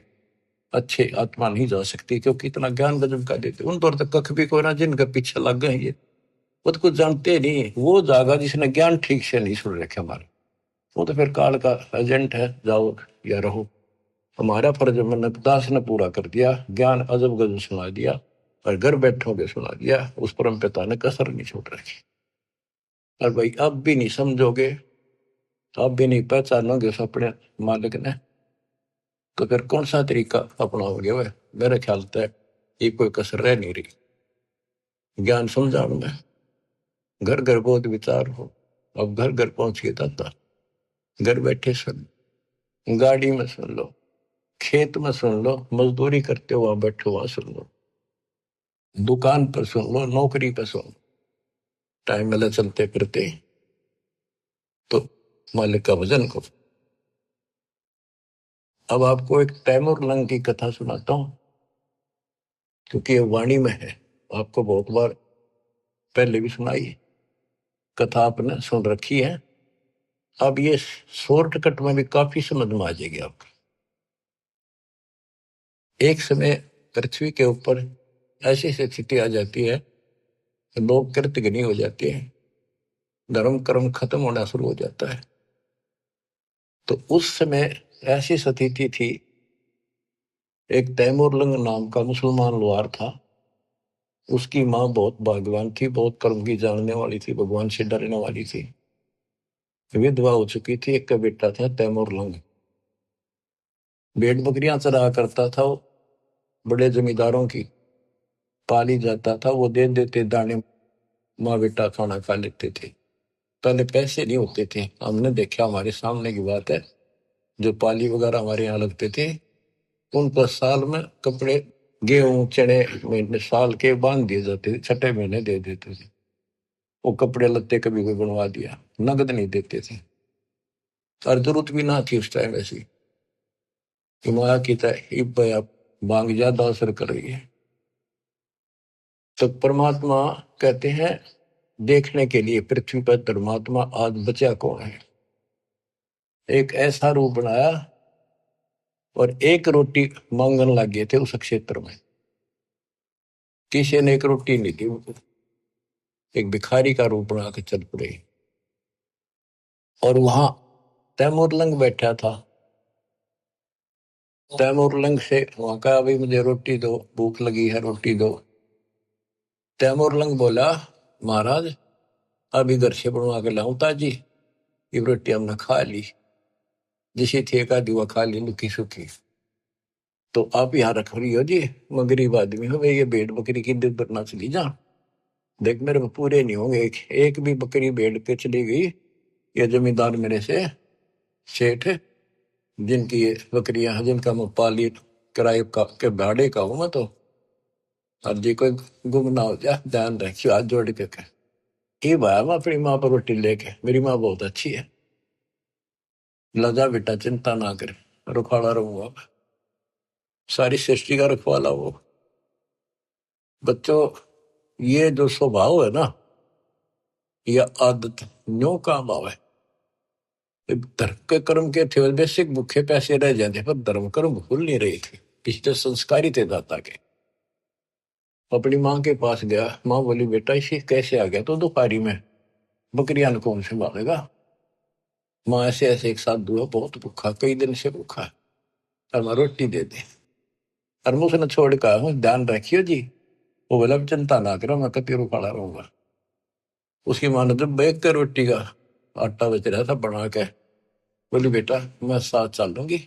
अच्छे आत्मा नहीं जा सकती, क्योंकि इतना ज्ञान गजब का देते उन पर तक कख भी कोई ना, जिनके पीछे लग गए ये वो तो कुछ जानते नहीं। वो जागा जिसने ज्ञान ठीक से नहीं सुन रखे हमारे, वो तो फिर काल का एजेंट है, जाओ या रहो। हमारा फर्ज मैंने दास ने पूरा कर दिया, ज्ञान अजब गजब सुना दिया, और घर बैठोगे सुना दिया, उस परम पिता ने कसर नहीं छोड़ रखी। और भाई अब भी नहीं समझोगे, अब भी नहीं पहचानोगे उस अपने मालिक ने, तो फिर कौन सा तरीका अपनाओगे। वह मेरे ख्याल तक ये कोई कसर रह नहीं रही। ज्ञान समझाओ में घर घर बहुत विचार हो, अब घर घर पहुंच गया था, घर बैठे सुन, गाड़ी में सुन लो, खेत में सुन लो, मजदूरी करते हो वहां बैठो वहां सुन लो, दुकान पर सुन लो, नौकरी पर सुन लो, टाइम मिले चलते फिरते तो मालिक का भजन करो। अब आपको एक तैमूर लंग की कथा सुनाता हूं, क्योंकि ये वाणी में है, आपको बहुत बार पहले भी सुनाई है, कथा आपने सुन रखी है। अब ये शॉर्टकट में भी काफी समझ में आ जाएगी आपको। एक समय पृथ्वी के ऊपर ऐसी स्थिति आ जाती है, लोग कृतघ्नी हो जाते हैं, धर्म कर्म खत्म होना शुरू हो जाता है। तो उस समय ऐसी स्थिति थी, एक तैमूरलंग नाम का मुसलमान लोहार था, उसकी माँ बहुत भाग्यवान थी, बहुत कर्म की जानने वाली थी, भगवान से डरने वाली थी, विधवा हो चुकी थी, एक का बेटा था तैमूरलंग। भेड़ बकरियां चरा करता था वो, बड़े जमींदारों की पाली जाता था, वो दे देते दाने, माँ बेटा खाना खा लेते थे। पहले पैसे नहीं होते थे, हमने देखा, हमारे सामने की बात है, जो पाली वगैरह हमारे यहाँ लगते थे, उनको साल में कपड़े, गेहूं चने महीने साल के बांध दिए जाते थे, छठे महीने दे देते थे। वो कपड़े लत्ते कभी कोई बनवा दिया, नगद नहीं देते थे। और जरूरत भी ना थी उस टाइम ऐसी कि माया की आप मांग ज्यादा असर कर रही है। तो परमात्मा कहते हैं, देखने के लिए पृथ्वी पर धर्मात्मा आज बचा कौन है। एक ऐसा रूप बनाया और एक रोटी मांगने लग गए थे उस क्षेत्र में, किसी ने एक रोटी नहीं दी उनको, एक भिखारी का रूप बना के चल पड़े। और वहां तैमूरलंग बैठा था, तैमूरलंग से वहां का, अभी मुझे रोटी दो, भूख लगी है, रोटी दो। तैमूरलंग बोला, महाराज अभी घर से बनवा के लाऊं ताजी, ये रोटी हमने खा ली, जिसे थे का दिवा खा ली लुकी सुखी, तो आप यहाँ रख रही हो जी, मैं गरीब आदमी हूँ, ये भेड़ बकरी की दूध ना चली जा, देख मेरे पूरे नहीं होंगे, एक भी बकरी भेड़ पे चली गई, ये जमींदार मेरे से सेठ, जिनकी ये बकरियां हैं, जिनका मैं पाली किराए का के भाड़े का हूं मैं, तो और जी कोई गुम ना हो जाए, ध्यान रखियो, हाथ जोड़ के कह। ये भाया मैं अपनी माँ पर रोटी लेके, मेरी माँ बहुत अच्छी है, लजा बेटा चिंता ना कर, रुखाड़ा रहूंगा मैं, सारी सृष्टि का रखवाला वो। बच्चों, ये जो स्वभाव है ना, यह आदत न्यो काम आवे। धर्म के कर्म के थे बेसिक भूखे पैसे रह जाते, पर धर्म कर्म भूल नहीं रहे थे, पिछले संस्कार ही थे दाता के। अपनी माँ के पास गया, माँ बोली बेटा इसे कैसे आ गया तो दोपहरी में, बकरियां कौन संभालेगा। माँ ऐसे ऐसे, एक साथ दुआ, बहुत भूखा, कई दिन से भूखा है, और माँ रोटी दे दे। और मैं उसने छोड़ कर, ध्यान रखियो जी, वो बोला चिंता ना करो, मैं कति रुखाड़ा रहूंगा। उसकी माँ ने जब बैग के रोटी का आटा बच रहा था बना के, बोली बेटा मैं साथ चल लूंगी,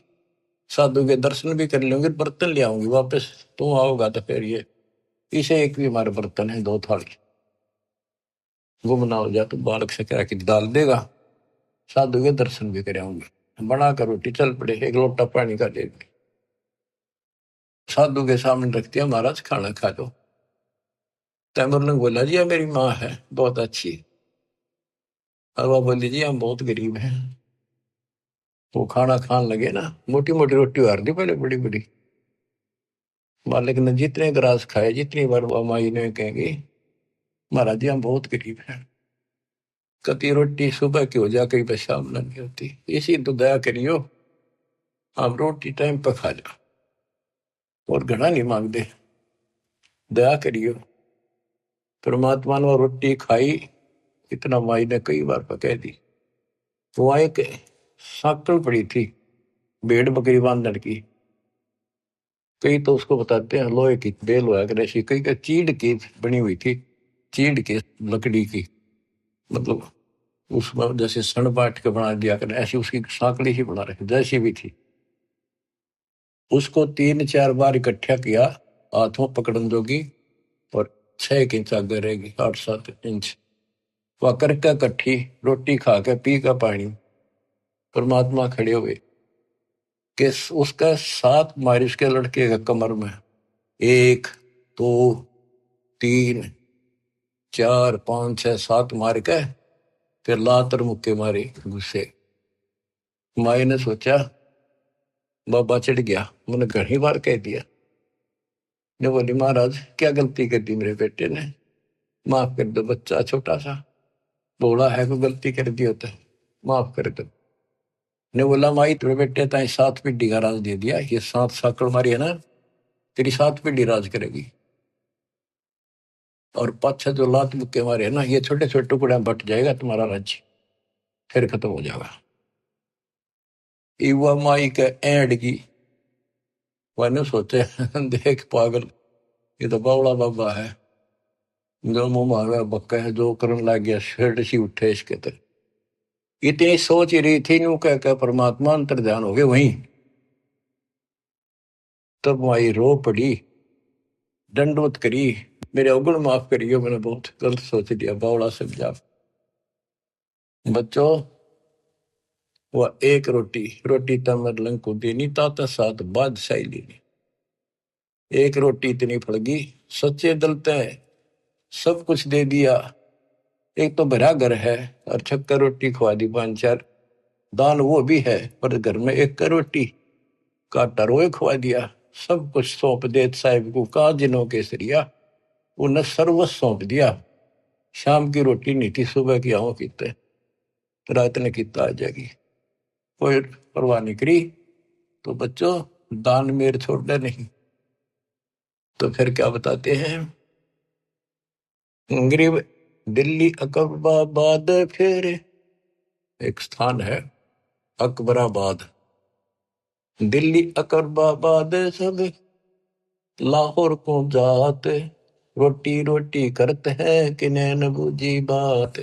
साधु के दर्शन भी कर लूंगी, बर्तन ले आऊंगी वापस, तुम आओगा तो फिर ये इसे एक भी हमारे बर्तन है, दो थाली, गुम ना हो जाए तो बालक से कह के डाल देगा, साधु के दर्शन भी कर आऊंगी। बना कर रोटी चल पड़े, एक लोटा पानी का दे दी, साधु के सामने रख दिया, महाराज खाना खा दो। तैमूर ने बोला जी मेरी माँ है बहुत अच्छी, और वह बोली जी हम बहुत गरीब हैं। वो खाना खान लगे ना, मोटी मोटी रोटी उतार दी पहले, बड़ी बड़ी, मालिक ने जितने ग्रास खाए, जितनी बार माई ने कहेंगे महाराज जी हम बहुत गरीब हैं, कति रोटी सुबह की हो जा, कई पे शाम नहीं होती, इसी तो दया करियो, आप रोटी टाइम पर खा जाओ, और घना नहीं मांगते, दया करियो। परमात्मा ने रोटी खाई, इतना माई ने कई बार कह दी। वहां एक साकल पड़ी थी, भेड़ बकरी बांधने की, कई तो उसको बताते हैं लोहे की बेल हुआ करे, कई का चीड़ की बनी हुई थी, चीड़ की लकड़ी की, मतलब उसमें जैसे सन बांट के बना दिया कर, ऐसी उसकी साकड़ी ही बना रखी जैसी भी थी। उसको 3-4 बार इकट्ठा किया, हाथों पकड़न जोगी, और 6 इंच आगे रहेगी, 8-7 इंच, वह करके इकट्ठी रोटी खा के पी का पानी, परमात्मा खड़े हुए कि उसका 7 मारी उसके लड़के के कमर में, 1, 2, 3, 4, 5, 6, 7 मार के फिर लातर मुक्के मारे गुस्से। माई ने सोचा बाबा चढ़ गया, मैंने घनी बार कह दिया, ने बोली महाराज क्या गलती कर दी मेरे बेटे ने, माफ कर दो, बच्चा छोटा सा बोला है, कोई गलती कर दी होता है, माफ कर दो। ने बोला माई तेरे बेटे ताई 7 पीढ़ी का राज दे दिया, ये 7 साकड़ मारी है ना, तेरी 7 पीढ़ी राज करेगी। और पाछा जो लात मुक्के मारे ना, ये छोटे छोटे टुकड़े में बट जाएगा तुम्हारा राज्य, फिर खत्म हो जाएगा। युवा माई के एंड की मैंने सोचे देख पागल, ये तो बावड़ा बाबा है, जो मुंह मांगा बक्का है, जो करने लग गया शेड सी उठे इसके तर। इतनी सोच ही रही थी, यूं कह परमात्मा अंतर ध्यान हो गए वहीं। तब माई रो पड़ी, दंडवत करी, मेरे अवगुण माफ करियो, मैंने बहुत गलत सोच लिया, बावड़ा समझा। बच्चों, वह एक रोटी रोटी तमर लंग को देनी, ताता साथ बादशाही लेनी। एक रोटी इतनी फड़गी, सच्चे दिल तय सब कुछ दे दिया। एक तो भरा घर है और छक्कर रोटी खवा दी 5-4, दान वो भी है, पर घर में एक रोटी का टरोए खवा दिया। सब कुछ सौंप दे साहिब को, का जिनों केसरिया, उन्हें सर्वस्व सौंप दिया। शाम की रोटी नहीं थी, सुबह की आओ कीते, रात ने किता आ जाएगी, कोई परवाह नहीं करी। तो बच्चों, दान मेर छोड़ना नहीं। तो फिर क्या बताते हैं, गरीब दिल्ली अकबराबाद, फिर एक स्थान है अकबराबाद, दिल्ली अकबराबाद सब लाहौर को जात, रोटी रोटी करते हैं कि नैन बूझी बात।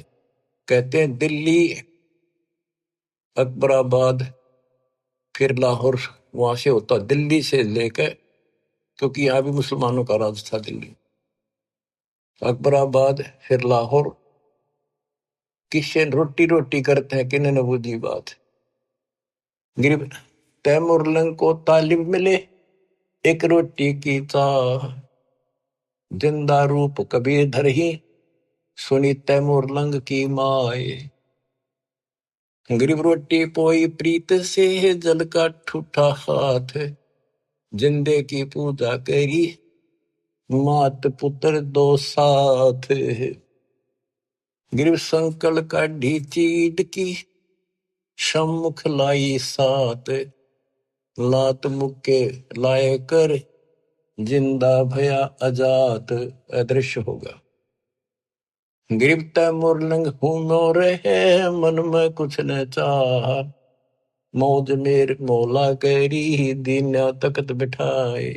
कहते हैं दिल्ली अकबराबाद फिर लाहौर, वहां से होता दिल्ली से लेकर, क्योंकि यहाँ भी मुसलमानों का राज था दिल्ली। अकबराबाद फिर लाहौर, किससे रोटी रोटी करते हैं कि नैन बूझी बात। गरीब तैमुरलंग को तालिब मिले एक रोटी की चाह, जिंदा रूप कबीर धर ही सुनी तैमुरलंग की माए। गरीब रोटी पोई प्रीत से जल का ठूठा हाथ, जिंदे की पूजा करी मात पुत्र दो साथ। गरीब संकल का ढीचीड की सम्मुख लाई सात, लात मुक्के लाए कर जिंदा भया अजात, अदृश्य होगा। गरीब तैमुरलंग हूं मोरे है, मन में कुछ न चाहा, मौज मेर मौला करी दीना तकत बिठाए।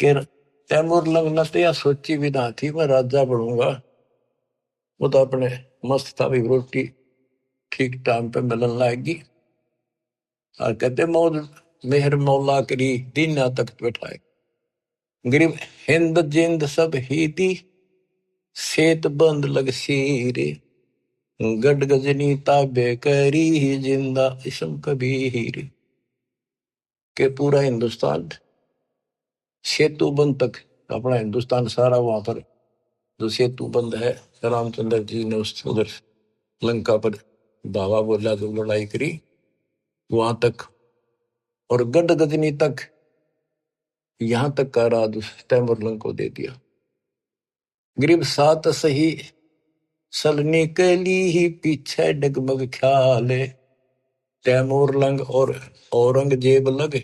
तैमुरलंग न तो यह सोची भी ना थी मैं राजा बनूंगा, वो तो अपने मस्त था भी, रोटी ठीक टाइम पे मिलन लाएगी। और कहते मौज मेहर मौला करी दीना तकत बिठाए। गरीब हिंद जिंद सब ही दी, सेत बंद लग सीरे, गड गजनी ताबे करी जिंदा इसम कबीर। के पूरा हिंदुस्तान सेतु बंद तक, अपना हिंदुस्तान सारा वहां पर जो सेतु बंद है, रामचंद्र जी ने उस उधर लंका पर धावा बोला, जो लड़ाई करी वहां तक, और गड गजनी तक, यहां तक का राज तैमुरलंग को दे दिया। गरीब सात सही सलनी के लिए पीछे डगमग ख्याल, तैमुरलंग और औरंगजेब लग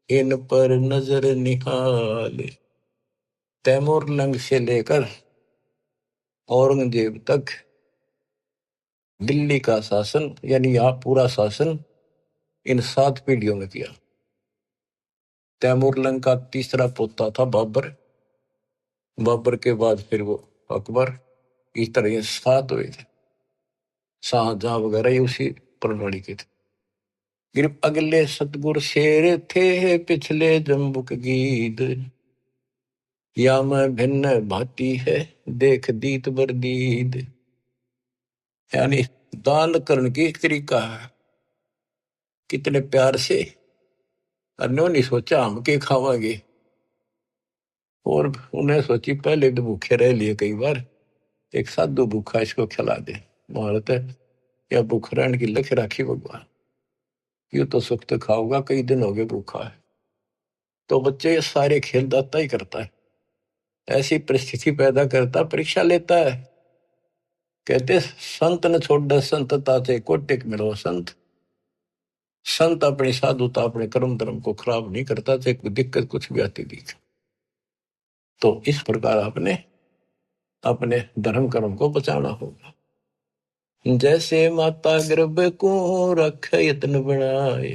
इन पर नजर निहाल। तैमुरलंग से लेकर औरंगजेब तक दिल्ली का शासन, यानी यहाँ पूरा शासन इन 7 पीढ़ियों में किया। तैमुरलंग का तीसरा पोता था बाबर, बाबर के बाद फिर वो अकबर, इस तरह ये 7 हुए थे। शाहजहां वगैरह ये उसी प्रणाली के थे। फिर अगले सतगुर शेर थे, पिछले जम्बुक गीद, या मैं भिन्न भांति है देख दीत बरदीद। यानी दान करने की एक तरीका है, कितने प्यार से, अन्यों नहीं सोचा हम के खावांगे, और उन्हें सोची पहले तो भूखे रह लिए कई बार, एक साधु भूखा इसको खिला दे, महारत है या भूख रहने की लख राखी भगवान, यू तो सुख तो खाऊंगा, कई दिन हो गए भूखा है। तो बच्चे ये सारे खेल दाता ही करता है, ऐसी परिस्थिति पैदा करता, परीक्षा लेता है। कहते संत न छोड़ संतता से कोटिक मिलो संत, संत अपनी साधुता अपने कर्म धर्म को खराब नहीं करता, चाहे कोई दिक्कत कुछ भी आती दिखे। तो इस प्रकार आपने अपने धर्म कर्म को बचाना होगा। जैसे माता गर्भ को रख यत्न बनाए,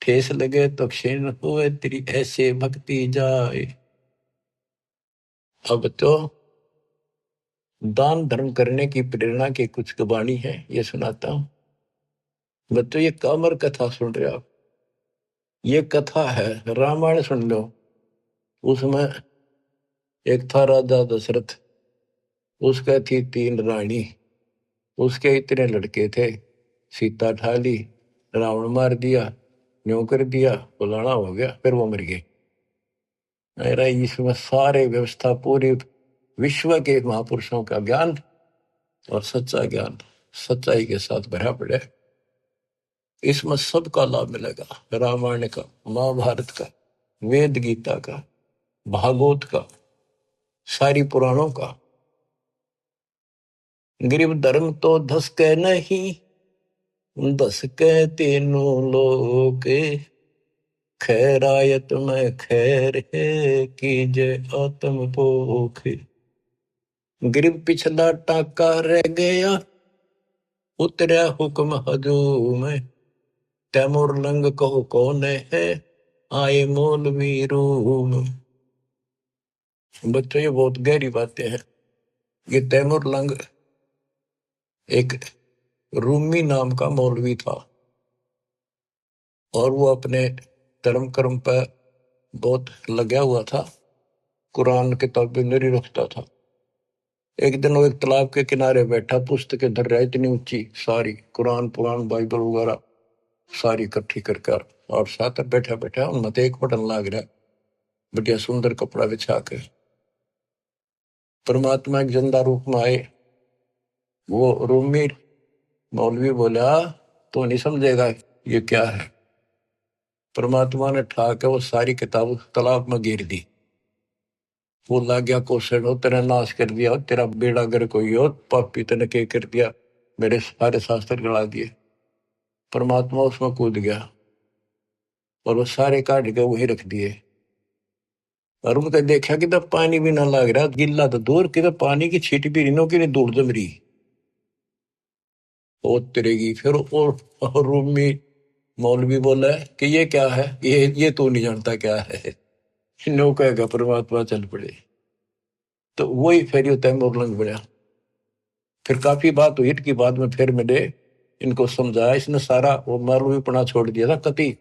ठेस लगे तो क्षीण हुए तेरी ऐसे भक्ति जाए। अब तो दान धर्म करने की प्रेरणा की कुछ वाणी है, ये सुनाता हूं। बच्चों ये कामर कथा सुन रहे हो आप, ये कथा है रामायण सुन लो। उसमें एक था राजा दशरथ, उसका थी 3 रानी, उसके इतने लड़के थे, सीता ठा ली, रावण मार दिया, न्यों कर दिया, फलाना हो गया, फिर वो मर गए। मेरा इसमें सारे व्यवस्था पूरी विश्व के महापुरुषों का ज्ञान और सच्चा ज्ञान सच्चाई के साथ भरा पड़े। इसमें सबका लाभ मिलेगा, रामायण का, महाभारत का, वेद गीता का, भागवत का, सारी पुराणों का। गरीब धर्म तो धस के नहीं, धस के तीनों लोग, खैरायत में खैर है कीजे आत्म पोख। गरीब पिछला टाका रह गया, उतरा हुक्म हजूम, तैमूर लंग कहो कौन है, आए मौलवी रूम। बच्चों ये बहुत गहरी बातें हैं। ये तैमूर लंग एक रूमी नाम का मौलवी था, और वो अपने धर्म कर्म पर बहुत लगा हुआ था, कुरान किताबें नहीं रखता था। एक दिन वो एक तालाब के किनारे बैठा, पुस्तकें धर रहा, इतनी ऊंची सारी, कुरान पुराण बाइबल वगैरह सारी इकट्ठी करके, और साथ बैठा बैठा उनमें एक बटन लाग रहा, बढ़िया सुंदर कपड़ा बिछा के। परमात्मा एक जिंदा रूप में आए। वो रूमी मौलवी बोला, तो नहीं समझेगा ये क्या है। परमात्मा ने ठाके वो सारी किताब तालाब में गिर दी। वो लग गया क्वेश्चन, हो तेरा नाश कर दिया, हो तेरा बेड़ा गर कोई हो, पापी तने के कर दिया, मेरे सारे शास्त्र गला दिए। परमात्मा उसमें कूद गया और वो सारे काट के वहीं रख दिए। और उनका देखा कि तब पानी भी ना लग रहा, गिल्ला तो दूर की, पानी की छीट भी नहीं, कि दूर जम रही वो तिरेगी। फिर और रूम में मौलवी बोला है कि ये क्या है, ये तो नहीं जानता क्या है। नो कहेगा परमात्मा चल पड़े। तो वही फिर ये तैमूर लंग बना। फिर काफी बात हुई कि बाद में फिर मैंने इनको समझाया, इसने सारा वो मौलवी पना छोड़ दिया था कति।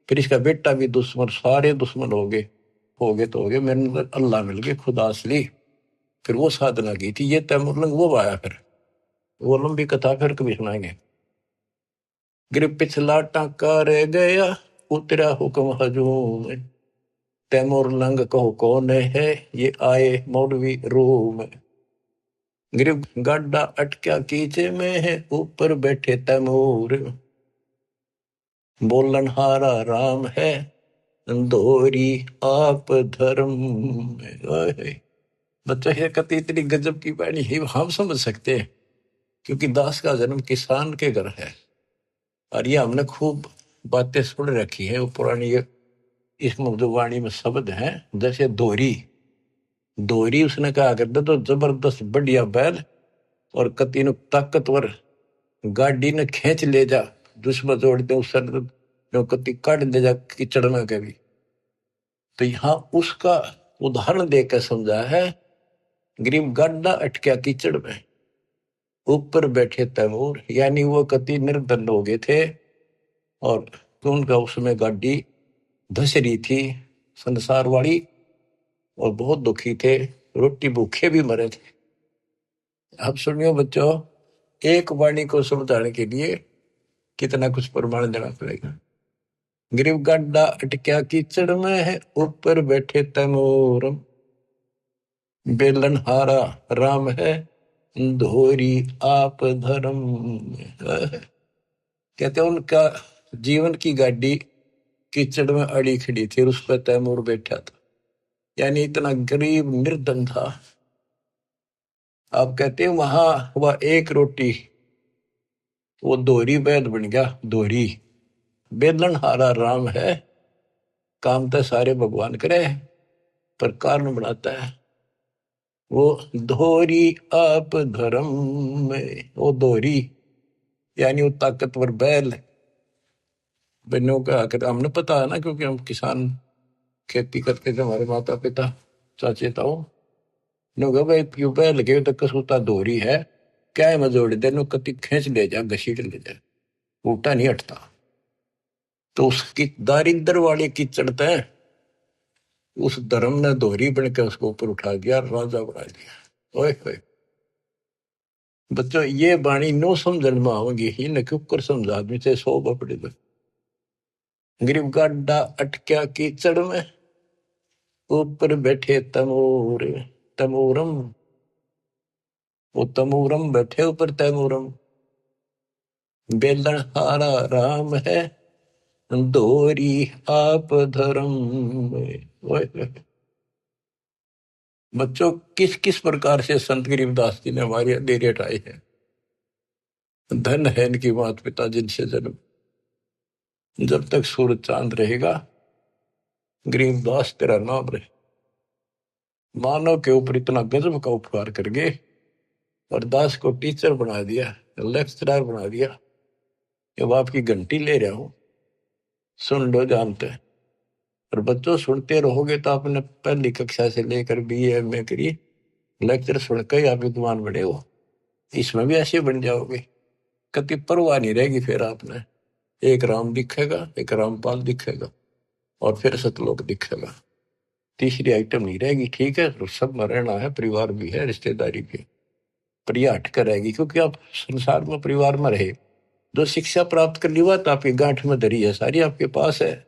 फिर इसका बेटा भी दुश्मन, सारे दुश्मन हो गए तो हो गए, मेरे अंदर अल्लाह मिल गए, खुदा असली। फिर वो साधना की थी, ये तैमूर लंग वो आया। फिर वो लंबी कथा फिर कभी सुनाएंगे। गिर पिछला टाका रह गया, उतरा हुक्म हजूम, तैमूर लंग कहो कौन है, ये आए मौलवी रूम। गिर गाडा अटक्या कीचे में है, ऊपर बैठे तैमूर, बोलन हारा राम है, दोहरी आप धर्म। बच्चा ये कति इतनी गजब की बाणी है, हम समझ सकते हैं, क्योंकि दास का जन्म किसान के घर है। और ये हमने खूब बातें सुन रखी है, वो पुरानी इसमें जो वाणी में शब्द है, जैसे दोहरी उसने कहा करते तो जबरदस्त बढ़िया बैल, और कति न ताकतवर गाड़ी ने खींच ले जा, दुश्मन जोड़ दे उस कति काट ले जा कीचड़ में कभी। तो यहाँ उसका उदाहरण देकर समझा है, गरीब गाड्डा अटक्या कीचड़ में, ऊपर बैठे तैमूर, यानी वो कति निर्धन हो गए थे, और तो उनका उसमें गाड़ी धस रही थी संसार वाली, और बहुत दुखी थे, रोटी भूखे भी मरे थे। अब सुनियो बच्चों, एक वाणी को समझाने के लिए कितना कुछ प्रमाण देना पड़ेगा। गरीब गड्ढा अटक्या कीचड़ में है, ऊपर बैठे तैमूर, बेलन हारा राम है, धोरी आप धर्म। कहते उनका जीवन की गाड़ी कीचड़ में अड़ी खड़ी थी, उस पर तैमूर बैठा था, यानी इतना गरीब निर्धन था। आप कहते हैं वहां वह एक रोटी, वो दोहरी बैद बन गया। दोहरी बेलन हारा राम है, काम तो सारे भगवान करे, पर कारण बनाता है वो धोरी आप धर्म में। वो धोरी यानी वो ताकतवर बैल बनो का आकर हमने पता है ना, क्योंकि हम किसान खेती करते थे, हमारे माता पिता चाचे ताऊ नो भाई क्यों बैल लगे तो कसूता धोरी है क्या है मजोड़ दे नो कति खींच ले जा घसीट ले जा, उल्टा नहीं हटता। तो उसकी दारिद्र वाले की चढ़ता है, उस धर्म ने दोहरी बन के उसको ऊपर उठा दिया, राजा बना दिया। ओए होए बच्चों, ये बाणी नो समझन में आओगी ही न क्यों कर समझा आदमी से 100 बपड़े दो। गरीब गाड्डा अटक्या कीचड़ में, ऊपर बैठे तमोर तमोरम, वो तमोरम बैठे ऊपर तमोरम, बेलन हारा राम है दोरी आप धर्म में। ओए होए बच्चों, किस किस प्रकार से संत गरीबदास जी ने हमारी अंधेरी हटाई है। धन है इनकी माता पिता जिनसे जन्म, जब तक सूरज चांद रहेगा गरीबदास तेरा नाम रहे। मानव के ऊपर इतना गजब का उपकार कर गए और दास को टीचर बना दिया, लेक्चरर बना दिया कि अब आपकी घंटी ले रहा हूं, सुन लो जानते हैं। और बच्चों सुनते रहोगे तो आपने पहली कक्षा से लेकर BA MA करी, लेक्चर सुनकर ही आप विद्वान बने हो, इसमें भी ऐसे बन जाओगे। कति परवाह नहीं रहेगी फिर आपने, एक राम दिखेगा, एक रामपाल दिखेगा और फिर सतलोक दिखेगा, तीसरी आइटम नहीं रहेगी। ठीक है, तो सब में रहना है, परिवार भी है, रिश्तेदारी भी है, पर यह हटकर रहेगी क्योंकि आप संसार में परिवार में रहे। जो शिक्षा प्राप्त कर ली बात आपकी गांठ में धरी है, सारी आपके पास है,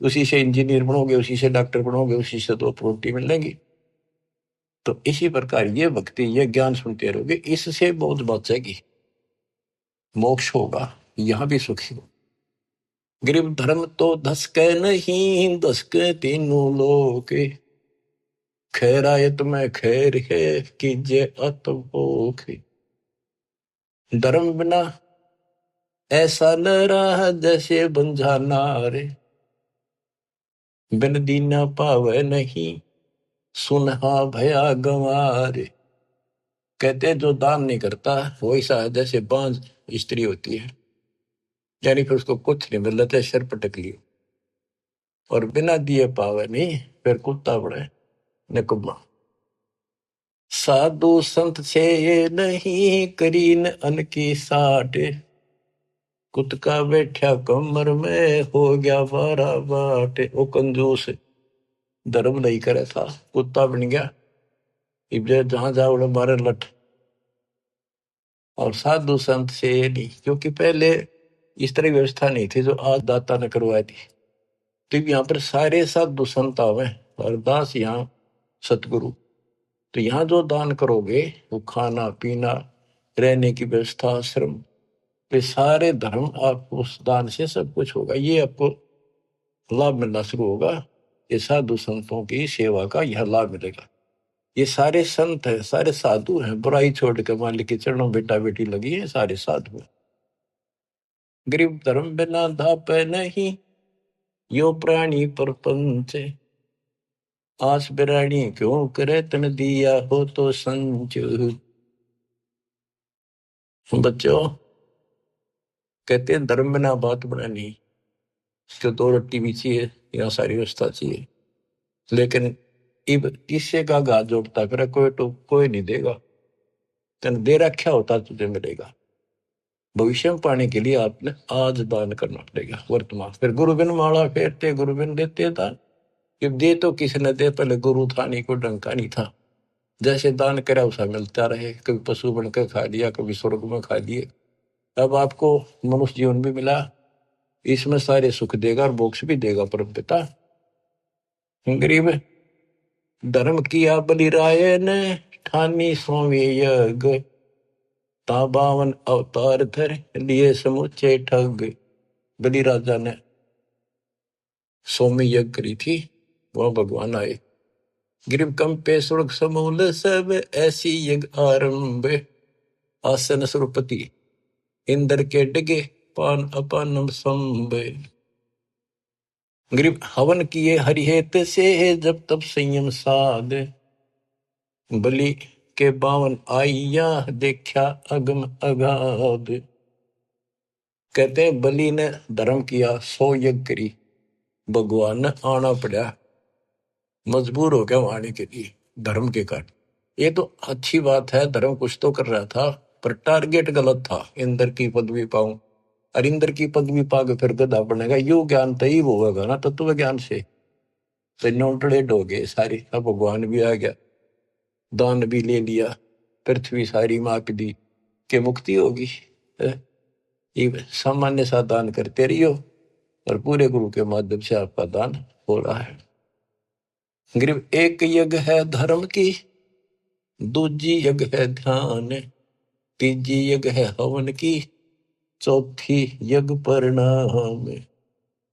उसी से इंजीनियर बनोगे, उसी से डॉक्टर बनोगे, उसी से तो प्रॉपर्टी मिलेगी। तो इसी प्रकार ये भक्ति, ये ज्ञान सुनते रहोगे, इससे बहुत बचेगी, मोक्ष होगा, यहां भी सुखी हो। गरीब धर्म तो धसके नहीं, धसके तीनों लोग, खैरायत में खैर है कीजिए अत भोग। धर्म बिना ऐसा न रहा जैसे बंझा नारे, बिन दीना पावे नहीं सुनहा भया गंवारे। कहते हैं जो दान नहीं करता वो ऐसा है जैसे बांझ स्त्री होती है, यानी फिर उसको कुछ नहीं मिल रहा, सिर पटक लियो। और बिना दिए पावे नहीं, फिर कुत्ता बड़े निकम्मा। साधु संत से नहीं करीन अन की साठ, कुत का बैठा कमर में हो गया 12 बाट। वो कंजूस धर्म नहीं करे था, कुत्ता बन गया, इब्जे जहां जाओ मारे लठ। और साधु संत से नहीं, क्योंकि पहले इस तरह व्यवस्था नहीं थी जो आज दाता ने करवाई थी। तो यहाँ पर सारे साधु संत आवे और दास यहाँ सतगुरु। तो यहाँ जो दान करोगे वो खाना पीना रहने की व्यवस्था आश्रम, ये सारे धर्म आप उस दान से सब कुछ होगा, ये आपको लाभ मिलना शुरू होगा। ये साधु संतों की सेवा का यह लाभ मिलेगा। ये सारे संत है, सारे साधु हैं, बुराई छोड़ के मालिक के चरणों बेटा बेटी लगी है, सारे साधु हैं। गरीब धर्म बिना धाप नहीं, यो प्राणी परपंच, आस बिरानी क्यों करे तन दिया हो तो संच। बच्चों कहते हैं धर्म बिना बात बनानी, इसको 2 रोटी भी चाहिए, यहाँ सारी व्यवस्था चाहिए, लेकिन इब किससे का घात जोड़ता फिर कोई तो कोई नहीं देगा, तेन दे रखा होता तुझे मिलेगा। भविष्य में पाने के लिए आपने आज दान करना पड़ेगा वर्तमान। फिर गुरु बिन माला फेरते गुरु बिन देते दान, जब दे तो किसी ने दे, पहले गुरु था नहीं, कोई डंका नहीं था, जैसे दान करा उसा मिलता रहे, कभी पशु बनकर खा लिया, कभी स्वर्ग में खा लिए। अब आपको मनुष्य जीवन भी मिला, इसमें सारे सुख देगा और मोक्ष भी देगा परम पिता। गरीब धर्म किया बलिराय ने ठानी स्वामी यज्ञ, ता 52 अवतार धर लिए समुचे ठग। बलि राजा ने सोमी यज्ञ करी थी, वह भगवान आए। गिरिव कंपे स्वर्ग समूल सब ऐसी यज्ञ आरंभ, आसन सुरपति इंद्र के डिगे पान अपानम संभ। गरीब हवन किए हरिहेत से जब तब संयम साध, बलि के बावन आइया देखा अगम अगाध। कहते हैं बलि ने धर्म किया 100 यज्ञ करी, भगवान ने आना पड़ा, मजबूर हो गया वहां आने के लिए धर्म के कारण। ये तो अच्छी बात है, धर्म कुछ तो कर रहा था, पर टारगेट गलत था। इंद्र की पदवी पाऊं, और इंद्र की पदवी पाके फिर गधा बनेगा, यो ज्ञान तय होगा ना तत्व ज्ञान से। तो नोटड़े हो गए सारी, अब भगवान भी आ गया, दान भी ले लिया, पृथ्वी सारी माप दी के मुक्ति होगी। ये सामान्य सा दान करते रहियो, और पूरे गुरु के माध्यम से आपका दान हो रहा है। गरीब एक यज्ञ है धर्म की, दूजी यज्ञ है ध्यान, तीजी यज्ञ है हवन की, चौथी यज्ञ परिणाम।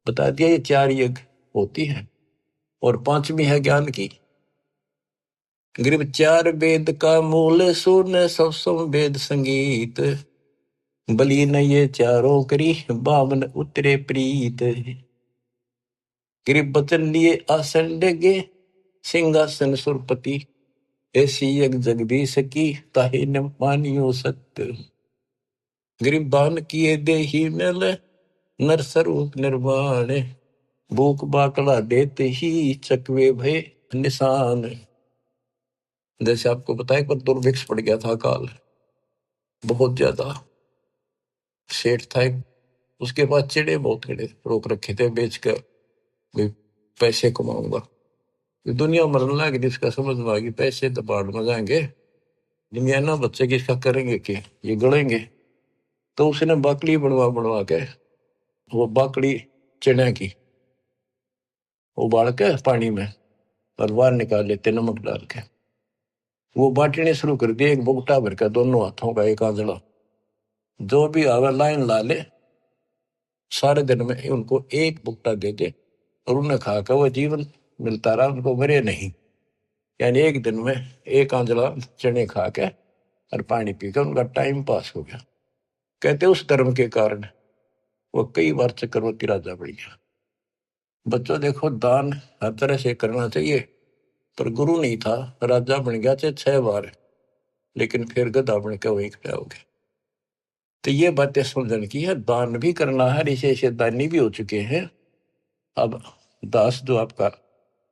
बता दिया ये 4 यज्ञ होती है, और 5वीं है ज्ञान की। गरीब 4 वेद का मूल सुन सब वेद संगीत, बलि न ये चारों करी बामन उतरे प्रीत। गरीब बचन लिए आसन डेगे सिंहासन सुरपति, ऐसी यज्ञ जगदीश की ताहि न मानियो सत्य। गरीब दान किए देही मिल नर स्वरूप निर्वाण, भूख बाकड़ा देते ही चकवे भय निशान। जैसे आपको बताया पर दुर्भिक्ष पड़ गया था काल, बहुत ज्यादा। सेठ था एक, उसके पास चिड़े बहुत खड़े रोक रखे थे बेच कर, भाई पैसे कमाऊंगा। दुनिया मरने लगी, इसका समझ में आ गई पैसे तो बाढ़ में जाएंगे, दुनिया ना बच्चे किसका करेंगे कि ये गड़ेंगे। तो उसने बाकड़ी बनवा बनवा के, वो बाकड़ी चने की उबाल के पानी में और बाहर निकाल लेते नमक डाल के, वो बांटने शुरू कर दिए एक बुगटा भर के, दोनों हाथों का एक आंजला, जो भी आवे लाइन ला ले, सारे दिन में उनको एक बुगटा दे दे, और उन्हें खा कर वो जीवन मिलता रहा, उनको मरे नहीं। यानी एक दिन में एक आंजला चने खा के और पानी पीकर उनका टाइम पास हो गया। कहते उस धर्म के कारण वो कई बार चक्रवर्ती राजा बन गया। बच्चों देखो, दान हर तरह से करना चाहिए, पर गुरु नहीं था, राजा बन गया चाहे 6 बार, लेकिन फिर गधा बन के वहीं खड़े हो गए। तो ये बातें समझने की है, दान भी करना है, ऐसे ऐसे दानी भी हो चुके हैं। अब दास जो आपका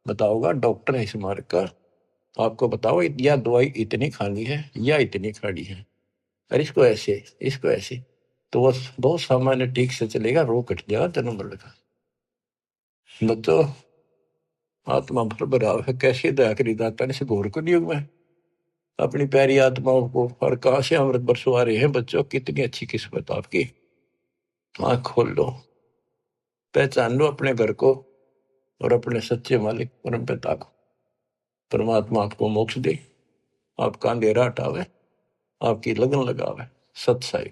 बताओगा, डॉक्टर है इस मार्ग का, आपको बताओ या दवाई इतनी खानी है या इतनी खानी है, और इसको ऐसे, तो बस बहुत सामान्य ठीक से चलेगा, रोग कट जाएगा जन्म मरण का। बच्चों, आत्मा भर भराव है, कैसे दया करी दाता ने, से घोर को युग में अपनी प्यारी आत्माओं को, और कहां से अमृत बरसवा रहे हैं। बच्चों, कितनी अच्छी किस्मत आपकी। आंख खोल लो, पहचान लो अपने घर को और अपने सच्चे मालिक परम पिता को। परमात्मा आपको मोक्ष दे, आपका अंधेरा हटावे, आपकी लगन लगावे। सत साई।